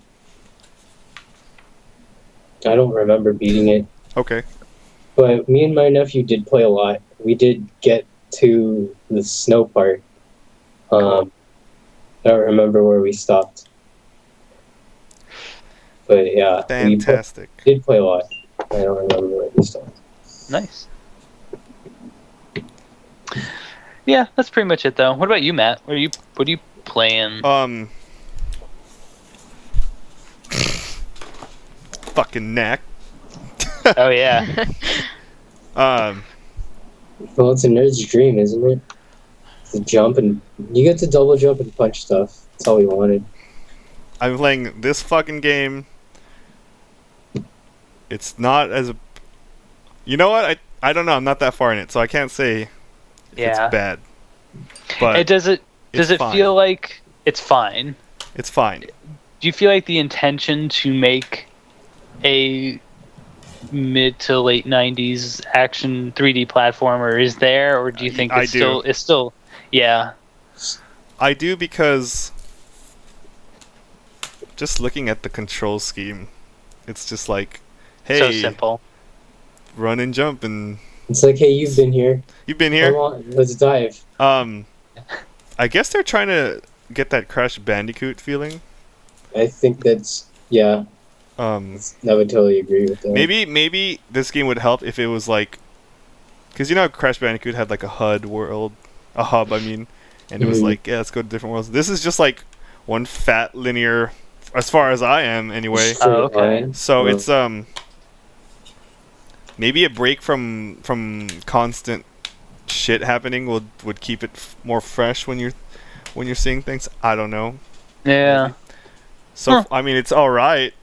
don't remember beating it, Okay. but me and my nephew did play a lot. We did get to the snow part. I don't remember where we stopped. But yeah, Fantastic. we did play a lot. I don't remember where we stopped. Nice. Yeah, that's pretty much it though. What about you, Matt? What are you playing? Fucking neck. Oh yeah. Well, it's a nerd's dream, isn't it? To jump and you get to double jump and punch stuff. That's all we wanted. I'm playing this fucking game. It's not as. You know what? I don't know. I'm not that far in it, so I can't say if Yeah. it's bad. But Does it it's fine. feel like it's fine? It's fine. Do you feel like the intention to make a mid to late 90s action 3D platformer is there, or do you think I it's do. still yeah. I do because just looking at the control scheme, it's just like, hey, So simple. run and jump, and It's like, hey, you've been here. you've been Come here. on, let's dive. I guess they're trying to get that Crash Bandicoot feeling. I think that's, yeah, I would totally agree with that. Maybe this game would help if it was like, because you know how Crash Bandicoot had like a hub, I mean, and it was Mhm. like, yeah, let's go to different worlds. This is just like one fat linear, as far as I am anyway. Straight Oh, okay. line. So Oh. it's maybe a break from constant shit happening would keep it more fresh when you're seeing things. I don't know. Yeah. So Huh. I mean, it's all right.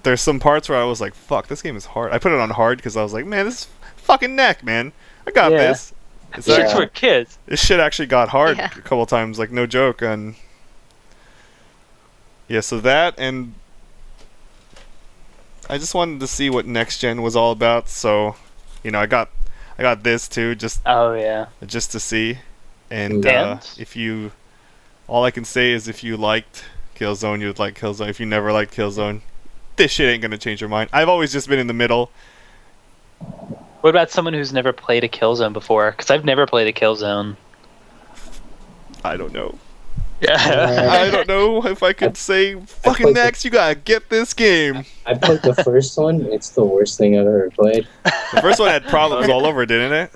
There's some parts where I was like, "Fuck, this game is hard." I put it on hard because I was like, "Man, this is fucking neck, man. I got Yeah. this." It's Yeah. Shit's for kids. This shit actually got hard Yeah. a couple times, like no joke. And yeah, so that, and I just wanted to see what next gen was all about. So, you know, I got this too, just Oh yeah. to see. And And? if you, all I can say is if you liked Killzone, you'd like Killzone. If you never liked Killzone, this shit ain't gonna change your mind. I've always just been in the middle. What about someone who's never played a Killzone before? Because I've never played a Killzone. I don't know. Yeah. I don't know if I could say, fucking played Max, you gotta get this game. I played the first one. It's the worst thing I've ever played. The first one had problems all over, didn't it?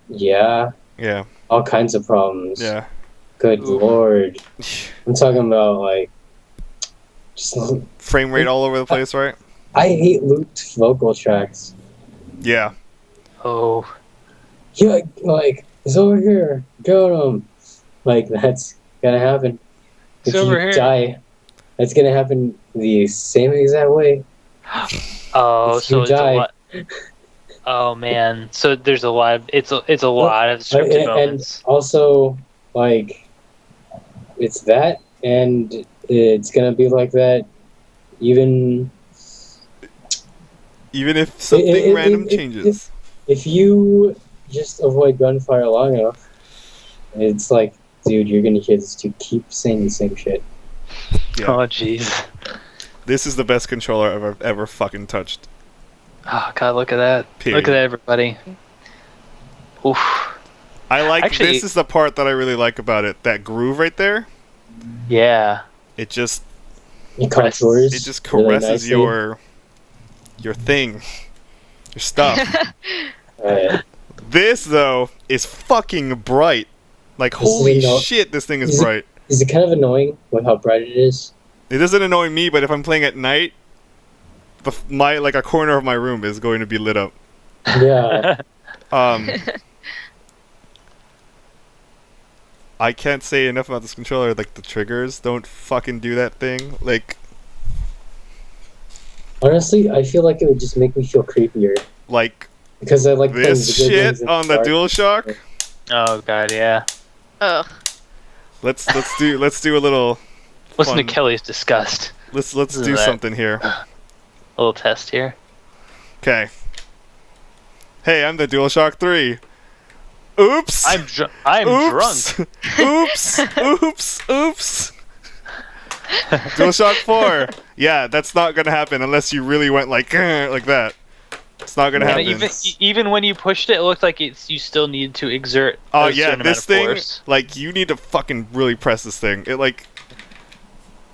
Yeah, Yeah. all kinds of problems. Yeah. Good lord. I'm talking about like, just Frame rate all over the place, right? I hate looped vocal tracks. Yeah. Oh. Yeah, like it's over here. Go him. Like that's gonna happen. It's If over you here. die, that's gonna happen the same exact way. Oh, If so you it's a die. lot. Oh man, so there's a lot. It's a lot of scripted And moments. also, like, it's that, and it's gonna be like that. Even Even if something random changes. if you just avoid gunfire long enough, it's like, dude, you're gonna hear this dude keep saying the same shit. Yeah. Oh jeez. This is the best controller I've ever fucking touched. Oh god, look at that. Period. Look at that, everybody. Oof. I like Actually- this is the part that I really like about it. That groove right there. Yeah. It just It contours. it just really caresses nicely. your thing. Your stuff. This though is fucking bright. Like This is holy no- shit, this thing is Is it- bright. Is it kind of annoying with how bright it is? It doesn't annoy me, but if I'm playing at night, my like a corner of my room is going to be lit up. Yeah. I can't say enough about this controller. Like the triggers, don't fucking do that thing. Like Honestly, I feel like it would just make me feel creepier because I like playing this video shit games in on the dark. DualShock. Oh god, yeah. Ugh. Let's do a little. Listen fun. to Kelly's disgust. Let's Listen do to that. something here. A little test here. Okay. Hey, I'm the DualShock 3. Oops. I'm Oops. drunk. Oops. Oops. DualShock 4. Yeah, that's not gonna happen unless you really went like that. It's not gonna And happen. even when you pushed it, it looked like you still need to exert. Oh a yeah, certain amount this of thing, force. like you need to fucking really press this thing. It like,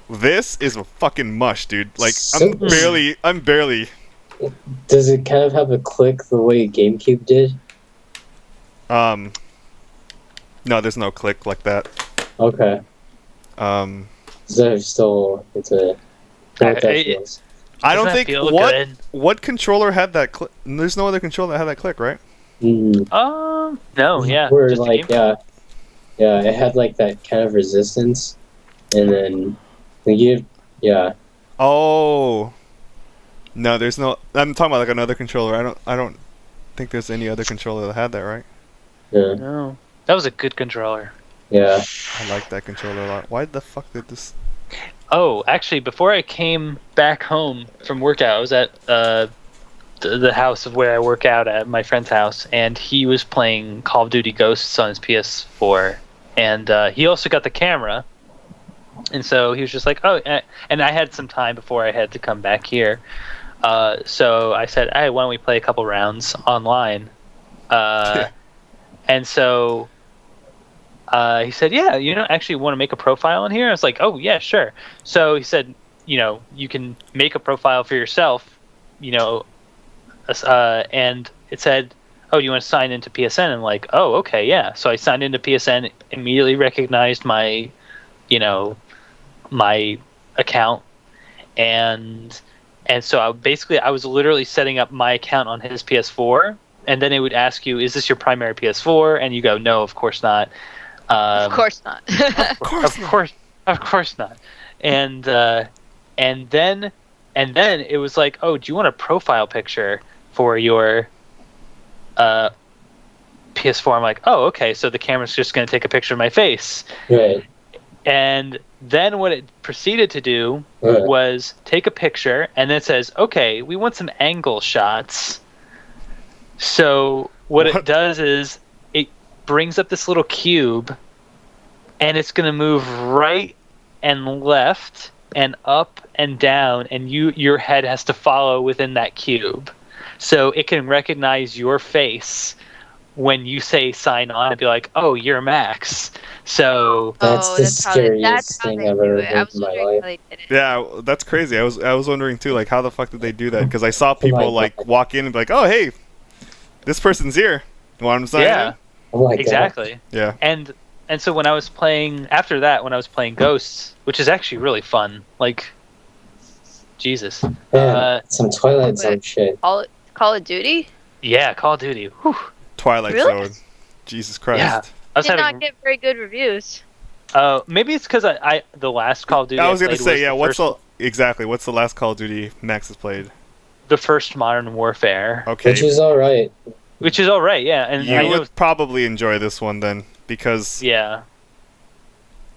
this is a fucking mush, dude. Like I'm barely. Does it kind of have a click the way GameCube did? No, there's no click like that. Okay. So still, it's a. What that feels. I don't Doesn't that think feel what good? what controller had that click. There's no other controller that had that click, right? Mm. No, yeah. Where just the like game. yeah, it had like that kind of resistance, and then yeah. Oh. No, there's no. I'm talking about like another controller. I don't think there's any other controller that had that, right? Yeah, No, that was a good controller. yeah. I like that controller a lot. Why the fuck did this? Oh, actually, before I came back home from workout, I was at the house of where I work out at, my friend's house, and he was playing Call of Duty Ghosts on his PS4, and he also got the camera, and so he was just like, oh, and I had some time before I had to come back here, so I said, hey, why don't we play a couple rounds online, and so. He said, yeah, actually want to make a profile in here? I was like, oh, yeah, sure. So he said, you can make a profile for yourself, and it said, oh, do you want to sign into PSN? And I'm like, oh, okay, yeah. So I signed into PSN, immediately recognized my, my account. And so I was literally setting up my account on his PS4. And then it would ask you, is this your primary PS4? And you go, no, of course not. Of course not. Of course not. And then it was like, oh, do you want a profile picture for your PS4? I'm like, oh, okay. So the camera's just going to take a picture of my face. Right. And then what it proceeded to do Right. was take a picture, and then it says, okay, we want some angle shots. So what it does is it brings up this little cube, and it's going to move right and left and up and down, and your head has to follow within that cube. So it can recognize your face when you say sign on and be like, oh, you're Max. So That's the scariest how thing they I've do ever it. I heard was in my wondering life. how they did it. Yeah, that's crazy. I was wondering too, like how the fuck did they do that? Because I saw people my like God. walk in and be like, oh hey, this person's here. You want them to sign yeah, in? Oh my God. exactly. Yeah. And so when I was playing after that, when I was playing Ghosts, which is actually really fun, like Jesus. Man, some Twilight Zone Wait. shit. Call of Duty? Yeah, Call of Duty. Whew. Twilight Really? Zone. Jesus Christ. Yeah. I was Did having not get very good reviews. maybe it's because I the last Call of Duty I was gonna played say, was yeah. What's first, what's the last Call of Duty Max has played? the first Modern Warfare, Okay, Which is alright. which is all right, yeah. And you I know, would probably enjoy this one then, because yeah,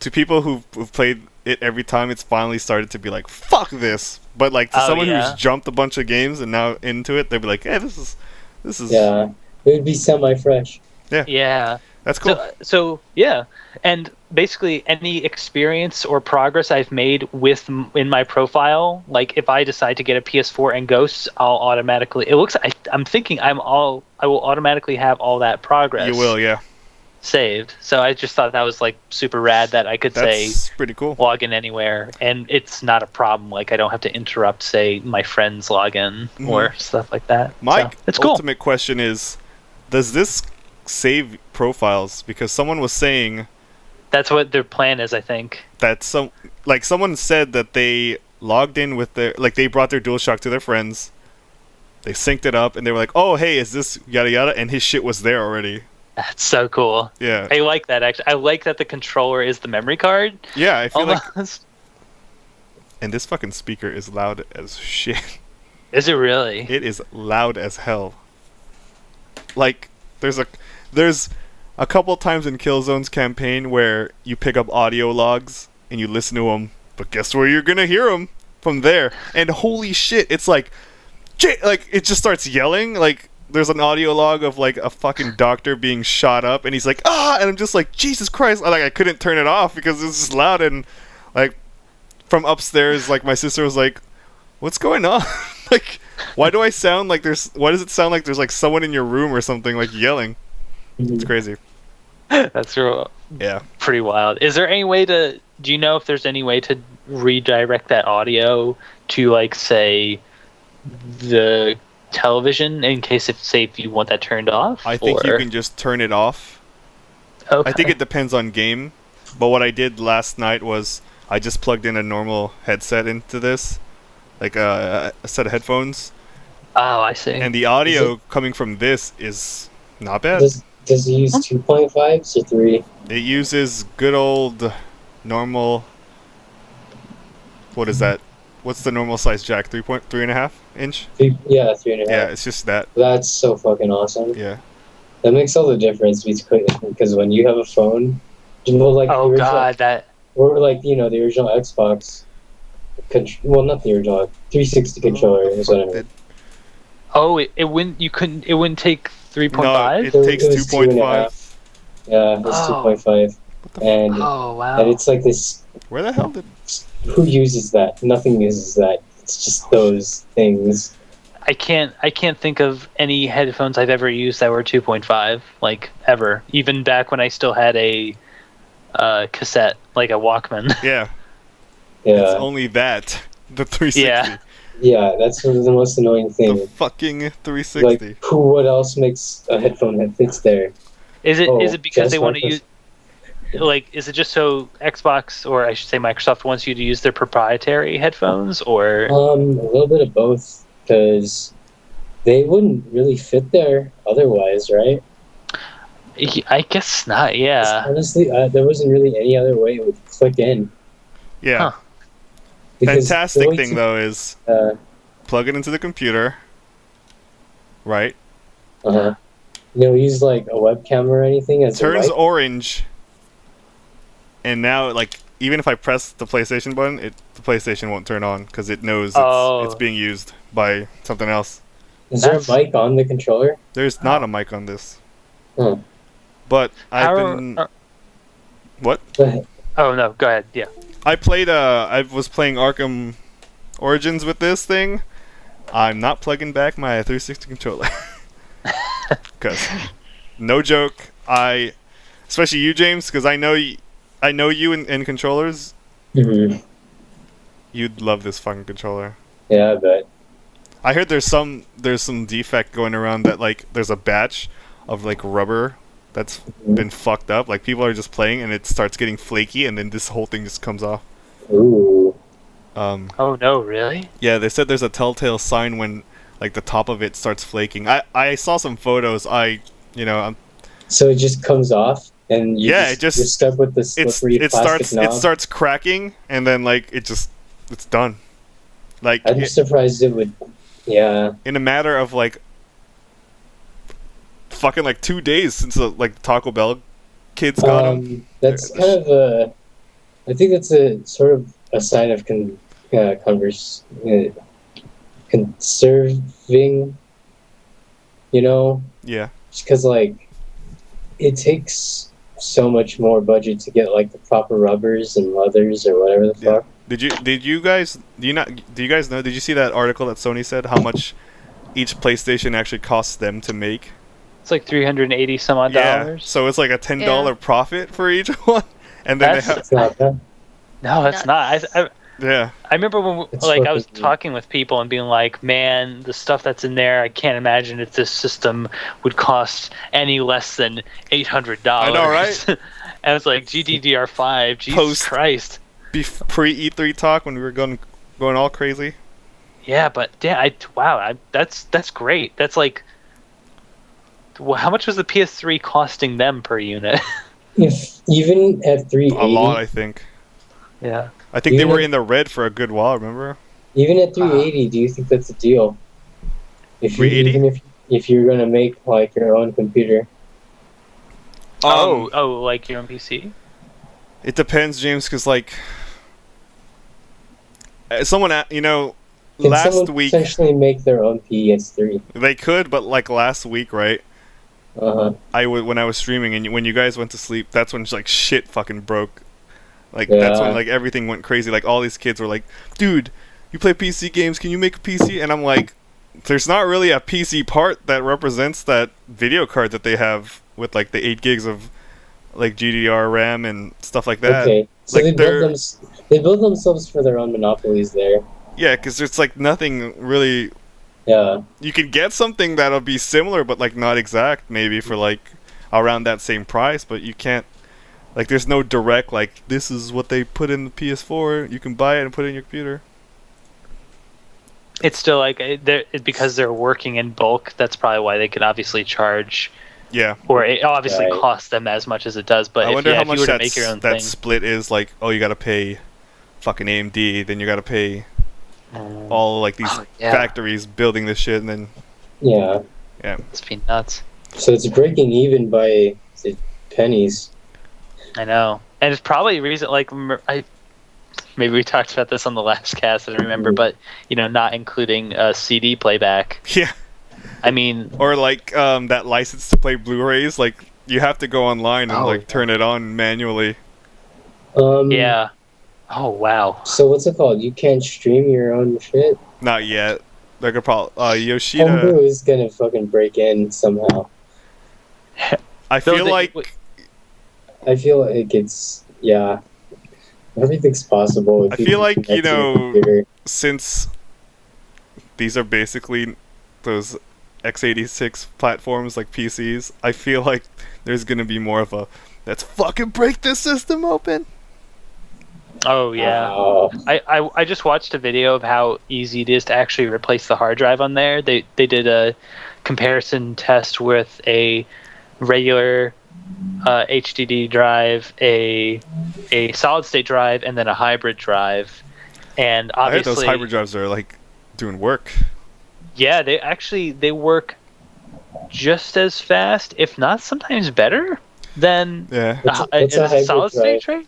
to people who've played it every time, it's finally started to be like, fuck this. But like to Oh, someone yeah. who's jumped a bunch of games and now into it, they'd be like, hey, this is Yeah. It would be semi-fresh. yeah. that's cool. So yeah, and basically any experience or progress I've made in my profile, like if I decide to get a PS4 and Ghosts, I'll automatically. I'm thinking I will automatically have all that progress. You will, yeah. saved. So I just thought that was like super rad that I could say That's pretty cool. log in anywhere, and it's not a problem. Like I don't have to interrupt, say, my friend's login or stuff like that. My So, it's cool. ultimate question is, does this save profiles? Because someone was saying That's what their plan is, I think. that someone said that they logged in with they brought their DualShock to their friends, they synced it up, and they were like, oh hey, is this yada yada, and his shit was there already. That's so cool. Yeah. I like that actually. I like that the controller is the memory card. Yeah, I feel like, Almost. and this fucking speaker is loud as shit. Is it really? It is loud as hell. Like, there's a couple times in Killzone's campaign where you pick up audio logs and you listen to them, but guess where you're gonna hear them? From there. And holy shit, it's like it just starts yelling. Like, there's an audio log of like a fucking doctor being shot up, and he's like, ah, and I'm just like, Jesus Christ! Like, I couldn't turn it off because it's just loud, and like from upstairs, like my sister was like, what's going on? Like, why does it sound like there's like someone in your room or something, like yelling? It's crazy. That's Yeah. pretty wild. Is there any way to? Do you know if there's any way to redirect that audio to, like, say, the television in case if you want that turned off? I think you or- can just turn it off. Okay. I think it depends on game. But what I did last night was I just plugged in a normal headset into this, like a set of headphones, Oh, I see. and the audio coming from this is not bad. Does it use 2.5s or 3? It uses good old normal. What is that? What's the normal size jack? 3.5 inch? Yeah, 3.5. Yeah, it's just that. That's so fucking awesome. Yeah. That makes all the difference because when you have a phone, well, like Oh the original, god, that. or like the original Xbox, well, not the original 360 controller is what I mean. Oh, it wouldn't. You couldn't. It wouldn't take 3.5. No, it takes was 2.5. 2.5. Yeah, it's Oh. 2.5, and Oh wow. and it's like this. Where the hell did? Who uses that? Nothing uses that. It's just those things. I can't think of any headphones I've ever used that were 2.5, like, ever. Even back when I still had a cassette, like a Walkman. Yeah. It's Yeah, only that. The 360. Yeah. yeah, that's the most annoying The thing. fucking 360. Like, what else makes a headphone that fits there? Is it Oh, because just they want to Microsoft. use, like, is it just so Xbox, or I should say Microsoft, wants you to use their proprietary headphones, or? A little bit of both, because they wouldn't really fit there otherwise, right? I guess not. Yeah. Honestly, there wasn't really any other way it would click in. Yeah. Huh. Because Fantastic the way thing, to- though, is plug it into the computer. Right? Uh-huh. Use like a webcam or anything as a Turns mic. orange. And now, like, even if I press the PlayStation button, the PlayStation won't turn on because it knows Oh. it's being used by something else. Is there a That's- mic on the controller? There's not a mic on this. Huh. But I've How- been... What? But Oh no, go ahead. Yeah. I played. I was playing Arkham Origins with this thing. I'm not plugging back my 360 controller. Because, no joke, especially you, James, because I know you in controllers. Mm-hmm. You'd love this fucking controller. Yeah, I bet. I heard there's some defect going around that like there's a batch of like rubber that's been fucked up. Like people are just playing and it starts getting flaky, and then this whole thing just comes off. Ooh. Oh no, really? Yeah, they said there's a telltale sign when like the top of it starts flaking. I saw some photos. So it just comes off, and Yeah, you're stuck with the slippery plastic knob. It starts cracking, and then like it's done. Like I'm surprised it would. Yeah. in a matter of like fucking like 2 days since the like Taco Bell kids got them. That's kind of a. I think that's a sort of a sign of conserving. You know, Yeah. because like it takes so much more budget to get like the proper rubbers and leathers or whatever the Yeah. fuck. Do you guys know? Did you see that article that Sony said how much each PlayStation actually costs them to make? It's like $380 some odd dollars. So it's like a $10 profit for each one, and then That's- It's not bad. No, it's not. yeah. I remember when It's I was fucking- talking with people and being like, man, the stuff that's in there, I can't imagine if this system would cost any less than $800. I know, right? And it's like GDDR5, Jesus Post- Christ. Pre E3 talk when we were going all crazy. Yeah, but that's great. That's like, how much was the PS3 costing them per unit? If even at 380, A lot, I think. Yeah. I think they Even- were in the red for a good while. Remember? even at 380, do you think that's a deal? If you 380? even if you're gonna make like your own computer, Like your own PC? It depends, James, because like someone can last someone week essentially make their own PS3? they could, but like last week, right? Uh huh. When I was streaming and when you guys went to sleep, that's when like shit fucking broke. Like that's when Yeah. like everything went crazy. Like all these kids were like, "Dude, you play PC games? Can you make a PC?" And I'm like, "There's not really a PC part that represents that video card that they have with like the 8 gigs of like GDDR RAM and stuff like that." Okay, so Like, they build themselves for their own monopolies there. Yeah, because it's like nothing really. Yeah. You can get something that'll be similar, but like not exact, maybe for like around that same price. But you can't, like, there's no direct like this is what they put in the PS4. You can buy it and put it in your computer. It's still like, because they're working in bulk, that's probably why they can obviously charge, Yeah, or it obviously Right. costs them as much as it does. But I if, wonder how if you much were to make your own that thing, split is. Like, oh, you gotta pay fucking AMD, then you gotta pay Mm, all like these Oh, yeah. factories building this shit, and then Yeah. it's been nuts. So it's breaking even by the pennies. I know, and it's probably a reason. Like, maybe we talked about this on the last cast. I don't remember, but not including CD playback. yeah, I mean, or like that license to play Blu-rays. Like you have to go online and Oh, like yeah. turn it on manually. yeah. Oh wow. So what's it called? You can't stream your own shit. Not yet. They're gonna probably Yoshida. Homebrew is gonna fucking break in somehow. I So feel they- like I feel like it's everything's possible. If I you feel can like, connect to your you know, computer. since these are basically those x86 platforms like PCs, I feel like there's gonna be more of a let's fucking break this system open. Oh yeah. Wow. I just watched a video of how easy it is to actually replace the hard drive on there. They did a comparison test with a regular HDD drive, a solid state drive, and then a hybrid drive. And I heard obviously, those hybrid drives are like doing work. yeah, they work just as fast, if not sometimes better than Yeah. What's a hybrid solid state drive? drive.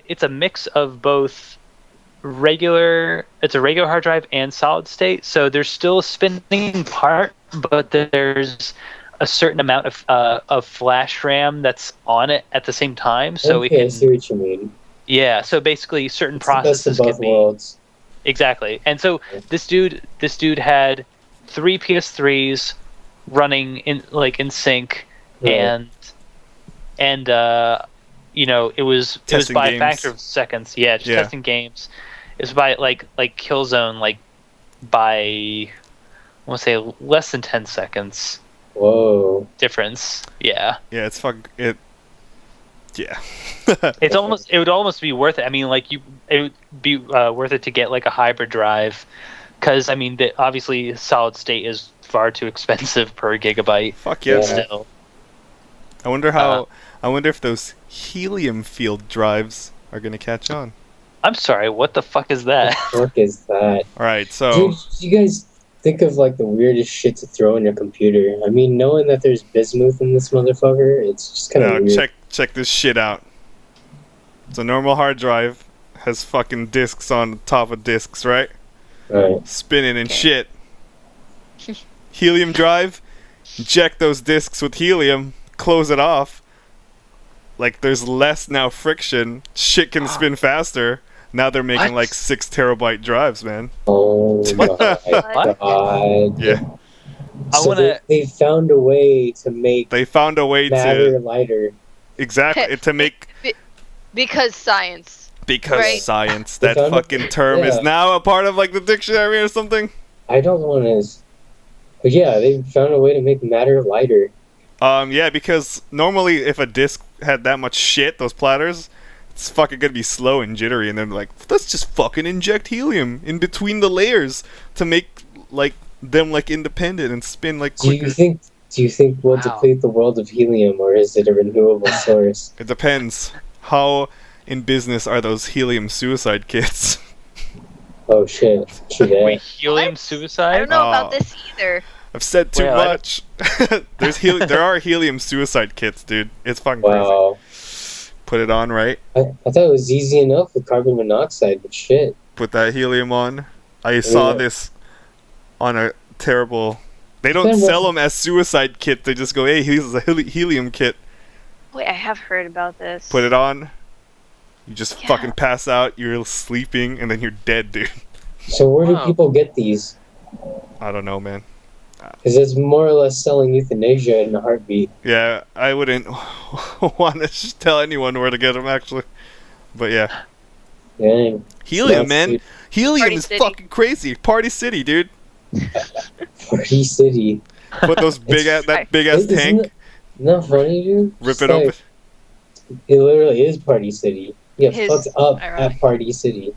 It's a mix of both regular. It's a regular hard drive and solid state. So there's still a spinning part, but there's a certain amount of flash RAM that's on it at the same time. So okay, I it see what you mean. Yeah, so basically certain It's the best processes of can both be worlds. exactly. And so this dude had 3 PS3s running in sync, Right. and it was Testing by a games. factor of seconds. Yeah, just Yeah. testing games. It was by like Killzone by I want to say less than 10 seconds Whoa. difference. Yeah. Yeah, it's fuck it. Yeah. It would almost be worth it. I mean, it would be worth it to get like a hybrid drive, because I mean, obviously solid state is far too expensive per gigabyte. Fuck yeah. Yeah. Man. Still, I wonder how. I wonder if those helium field drives are gonna catch on. I'm sorry. What the fuck is that? What is that? All right, so Dude, do you guys think of like the weirdest shit to throw in your computer? I mean, knowing that there's bismuth in this motherfucker, it's just kind of now weird. check this shit out. It's a normal hard drive, has fucking discs on top of discs, right? Right. Spinning and shit. Helium drive, inject those discs with helium, close it off. Like there's less now friction. Shit can spin faster. Now they're making What? like 6 terabyte drives, man. Oh my What? god. Yeah, I So wanna- they found a way to make they found a way matter to lighter. exactly to make Because science. because Right. science. They That found a- fucking term is yeah. now a part of like the dictionary or something. I don't want to. But yeah, they found a way to make matter lighter. Yeah, because normally if a disc had that much shit, those platters, it's fucking gonna be slow and jittery, and then like, let's just fucking inject helium in between the layers to make like them like independent and spin like Do quicker. you think we'll Wow. deplete the world of helium, or is it a renewable source? It depends. How in business are those helium suicide kits? Oh shit! Should Wait, I? helium What? suicide? I don't know Oh. about this either. I've said too Wait, I- much. There are helium suicide kits, dude. It's fucking Wow. crazy. Put it on, right? I thought it was easy enough with carbon monoxide, but shit. Put that helium on. I saw Yeah. this on a terrible. They don't Then sell what- them as suicide kit. They just go, "Hey, here's a helium kit. Wait, I have heard about this. Put it on. You just Yeah. fucking pass out. You're sleeping, and then you're dead, dude." So where do Wow. people get these? I don't know, man. Because it's more or less selling euthanasia in a heartbeat. Yeah, I wouldn't want to tell anyone where to get them, actually. But yeah, Dang. helium, Nuts, man. dude. Helium Party is City. fucking crazy. Party City, dude. Party City. Put those big ass, that big ass Isn't tank. Isn't that funny, dude? Rip It's it like- open. It literally is Party City. Yeah, His- fucked up ironic. at Party City.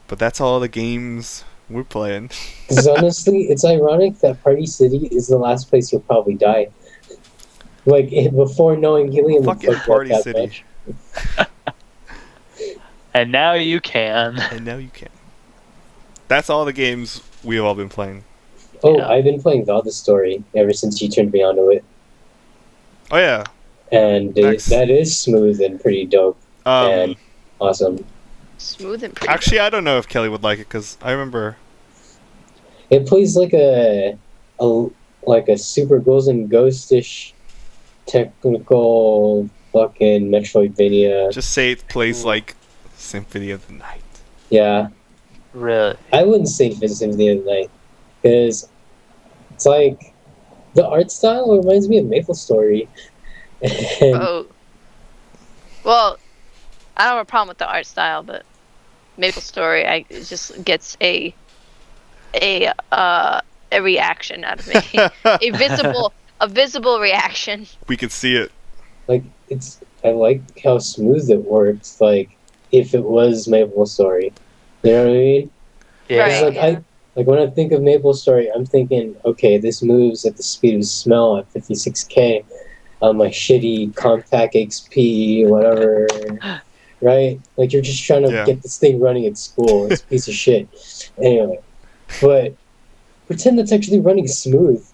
But that's all the games we're playing. Because honestly, it's ironic that Party City is the last place you'll probably die. Like, before knowing helium would Fucking fuck you up Party that City. much. And now you can. And now you can. That's all the games we have all been playing. Oh, Yeah. I've been playing Zelda Story ever since you turned me onto it. Oh yeah. And Nice. that is smooth and pretty dope. And Um, awesome. Smooth and pretty. actually, I don't know if Kelly would like it because I remember. It plays like a Super Ghouls and Ghostish technical fucking Metroidvania. Just say it plays like Symphony of the Night. Yeah, Really? I wouldn't say Symphony of the Night because it's like the art style reminds me of MapleStory. And Oh. Well, I don't have a problem with the art style, but Maple Story, it just gets a reaction out of me, a visible reaction. We could see it. like I like how smooth it works. Like if it was MapleStory, you know what I mean? Yeah. It's Right. like like when I think of MapleStory, I'm thinking, okay, this moves at the speed of smell at 56k on my shitty compact XP, whatever. Right? Like you're just trying to Yeah. get this thing running at school. It's a piece of shit. Anyway, but pretend that's actually running smooth.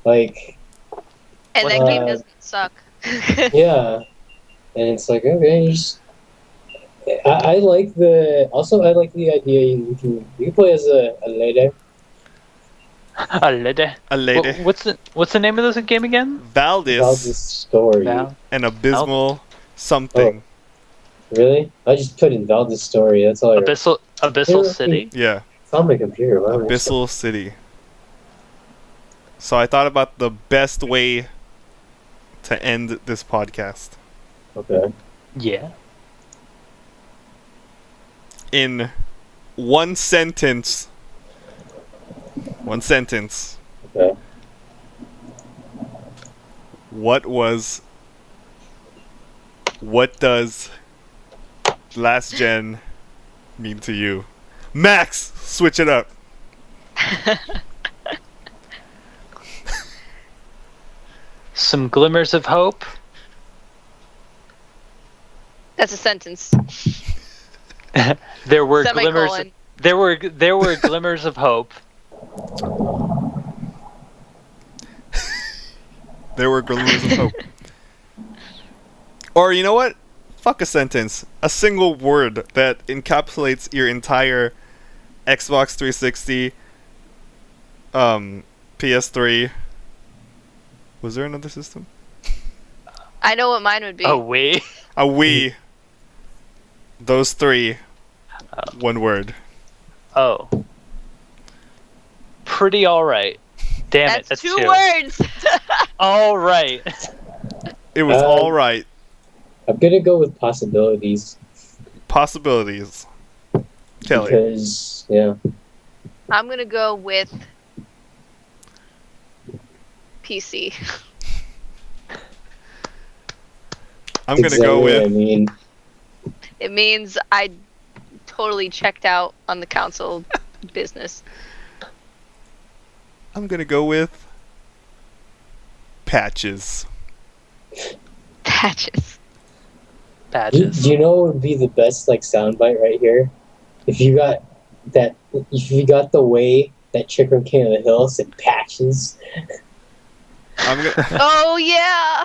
Like, And that What- game doesn't suck. yeah. And it's like, okay, just I like the idea you can play as a lady. A lady. A lady. What's the name of this game again? Tell Valdis, this story. Val? an abysmal something. Really? I just put in Valdez story. That's all I wrote. Abyssal Yeah. City. Yeah, It's on my computer. Why am I Abyssal City. So I thought about the best way to end this podcast Okay. Yeah. in one sentence. One sentence. Okay. What does last gen mean to you? Max, switch it up. Some glimmers of hope. That's a sentence. There were glimmers. Semicolon. There were glimmers of hope. There were glimmers of hope. Or you know what? Fuck a sentence. A single word that encapsulates your entire Xbox 360, PS3. Was there another system? I know what mine would be. Oh wait. A Wii. Those three. One word. Oh. Pretty all right. Damn it. That's That's two two. words. All right. It was all right. I'm gonna go with possibilities. Possibilities. Kelly. Because, yeah. I'm gonna go with PC. I'm gonna go Exactly what I with mean. It means I totally checked out on the console business. patches. Patches. Badges. Do you know what would be the best like soundbite right here? If you got the way that Chick from King of the Hill said patches. I'm gonna Oh yeah.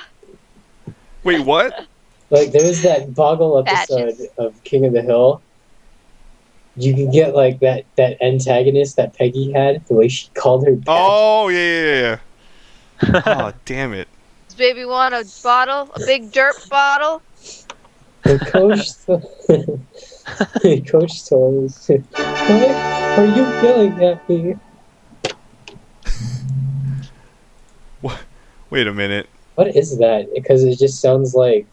Wait, what? Like there was that Boggle episode Patches. of King of the Hill. You could get like that antagonist that Peggy had, the way she called her patches. Oh yeah. Oh damn it. Does baby want a bottle? A big derp bottle? The coach told us, "Why are you yelling at me?" Wait a minute. What is that? Because it just sounds like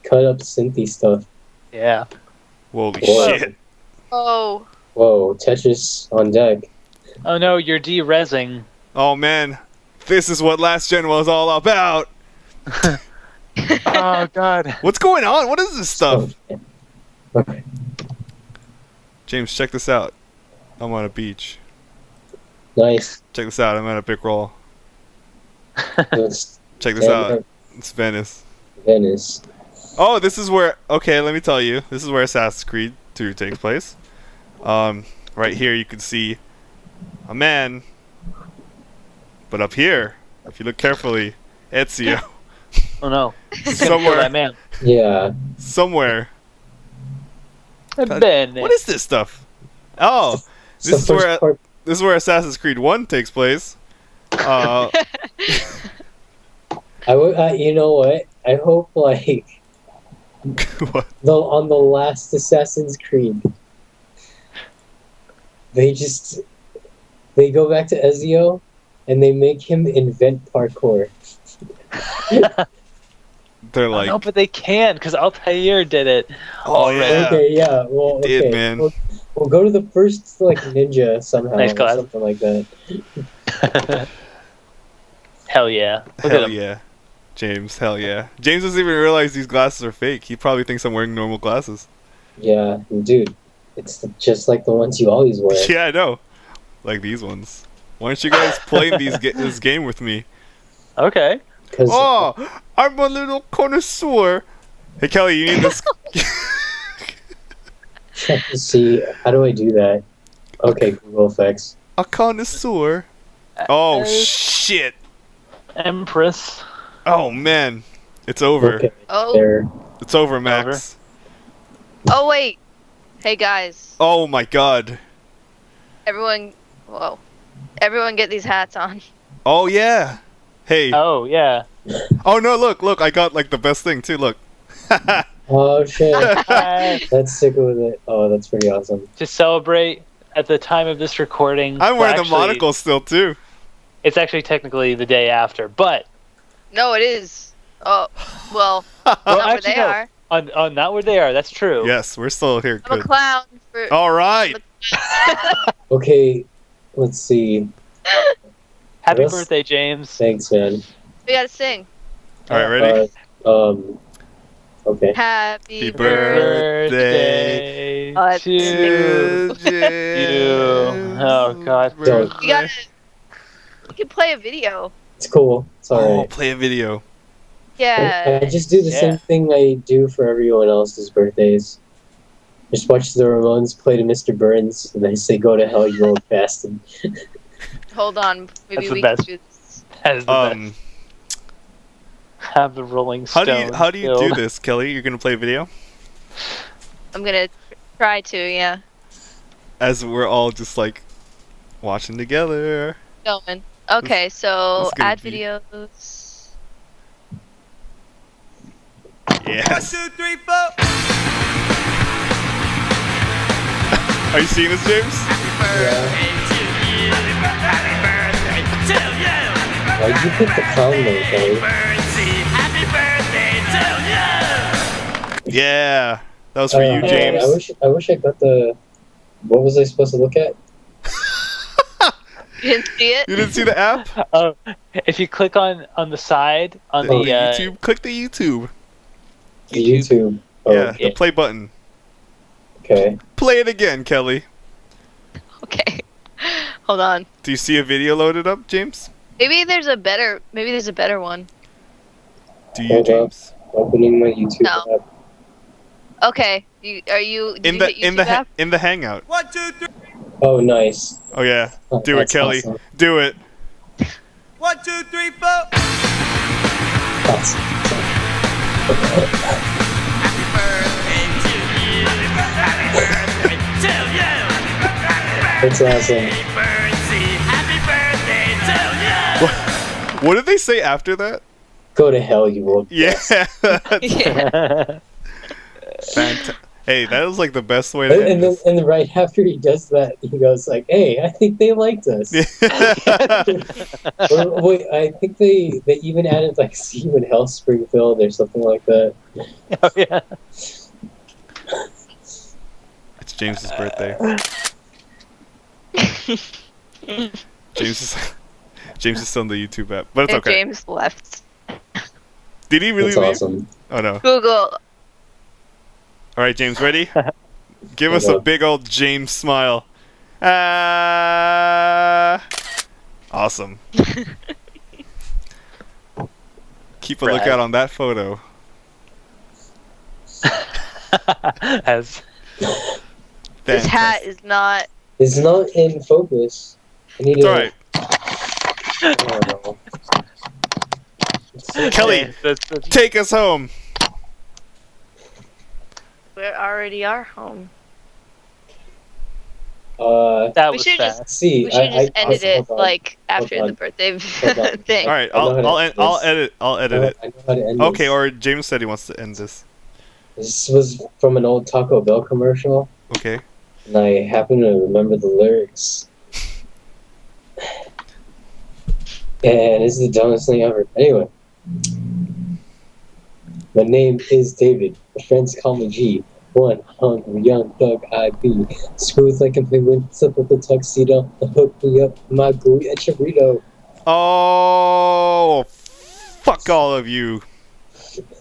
cut up synthy stuff. Yeah. Holy Whoa. shit. Oh. Whoa, Tetris on deck. Oh no, you're de-resing. Oh man. This is what last gen was all about. Oh god. What's going on? What is this stuff? Okay. James, check this out. I'm on a beach. Nice. Check this out. I'm at a big roll. It's Check this out. It's Venice. Venice. Oh, this is where. Okay, let me tell you. This is where Assassin's Creed 2 takes place. Right here you can see a man. But up here, if you look carefully, Ezio. Oh no. He's gonna kill that man. Yeah. Somewhere. Ben. What is this stuff? Oh, It's the this is first where part- this is where Assassin's Creed 1 takes place. You know what? I hope like What? on the last Assassin's Creed, they go back to Ezio and they make him invent parkour. They're like, No, but they can, because Altair did it. oh yeah. Okay, yeah. Well, Did, okay. man. We'll go to the first like ninja somehow Nice or class. something like that. Hell yeah. Look at Hell him. yeah. James, hell yeah. James doesn't even realize these glasses are fake. He probably thinks I'm wearing normal glasses. Yeah, dude. It's just like the ones you always wear. Yeah, I know. Like these ones. Why don't you guys play this game with me? Okay. 'Cause Oh, I'm a little connoisseur. Hey Kelly, you need this. see, how do I do that? Okay, Google effects. A connoisseur. Oh shit. Empress. Oh man, it's over. Okay, Oh. there. It's over, Max. Oh wait. Hey guys. Oh my god. Everyone. Whoa. Everyone get these hats on. Oh yeah. Hey. Oh yeah. Oh no, look, I got like the best thing too. Look. Oh shit. Alright, Let's stick with it. Oh, that's pretty awesome. to celebrate, at the time of this recording, I'm wearing the actually, monocle still too. It's actually technically the day after, but No, it is. Oh, well, well, not where actually, they no. are. On not where they are. That's true. Yes, we're still here. I'm a Good. clown for. All right. Okay, let's see. Happy Yes. birthday, James. Thanks, man. We gotta sing. All right, ready? Okay. Happy Happy birthday. birthday Birthday Oh, that's to you. Oh, God. Don't. We gotta. We can play a video. It's cool. It's Oh, alright. play a video. Yeah. I just do the Yeah. same thing I do for everyone else's birthdays. Just watch the Ramones play to Mr. Burns, and I say, "Go to hell, you old bastard." Hold on. Maybe That's the we best. can do this. That is the best. Have the Rolling How Stones. do you do killed. this, Kelly? You're gonna play a video I'm gonna try to. Yeah. as we're all just like watching together. Going. Okay, so this is gonna add be- videos. Yes. 1, 2, 3, 4. Are you seeing this, James? Why'd you pick the clown name, Kelly? Yeah. That was for you, man, James. I wish I got the. What was I supposed to look at? You didn't see it? You didn't see the app? Oh, if you click on the side on The the YouTube. Click the YouTube. The YouTube. Oh, Yeah, the play button. okay. Play it again, Kelly. Okay. Hold on. Do you see a video loaded up, James? Maybe there's a better one. Do you, Hold up. James? Opening my YouTube No. app. Okay. Did you In hit YouTube app? the Hangout. Oh, nice. Oh yeah. Oh, Do it, that's Kelly. awesome. Do it. 1, 2, 3, 4. That's That's awesome. What did they say after that? Go to hell, you old. Yeah. Yeah. Fant- hey, that was like the best way to end And then, this. and then right after he does that, he goes like, "Hey, I think they liked us." Or, wait, I think they even added like "See you in Hell, Springfield" or something like that. Oh yeah. It's James's birthday. James is still in the YouTube app, but it's And okay. James left. Did he really That's leave? awesome. Oh no. Google. All right, James, ready? Give us a big old James smile. Awesome. Keep a Brad. lookout on that photo. As This hat is not. It's not in focus. I need It's to. alright. I don't know. Kelly, that's take us home. We already are home. that We was should just- fast. See, We should have just ended it hold on. like after Hold the on. birthday Hold on. thing. All right, I know how to I'll end this. edit it. I know how to end Okay, this. or James said he wants to end this. This was from an old Taco Bell commercial, Okay. and I happen to remember the lyrics. And it's the dumbest thing ever. Anyway. My name is David. My friends call me G. One hungry young thug I be. Smooth like a penguin, slip with a tuxedo. Hook me up, my gooey and chorito. Oh, fuck all of you.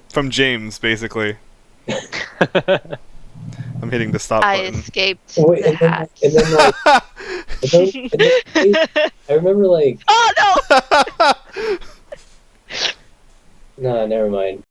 From James, basically. I'm hitting the stop I button. escaped Wait, the and then, hat. and then like, I remember like, Oh no! nah, never mind.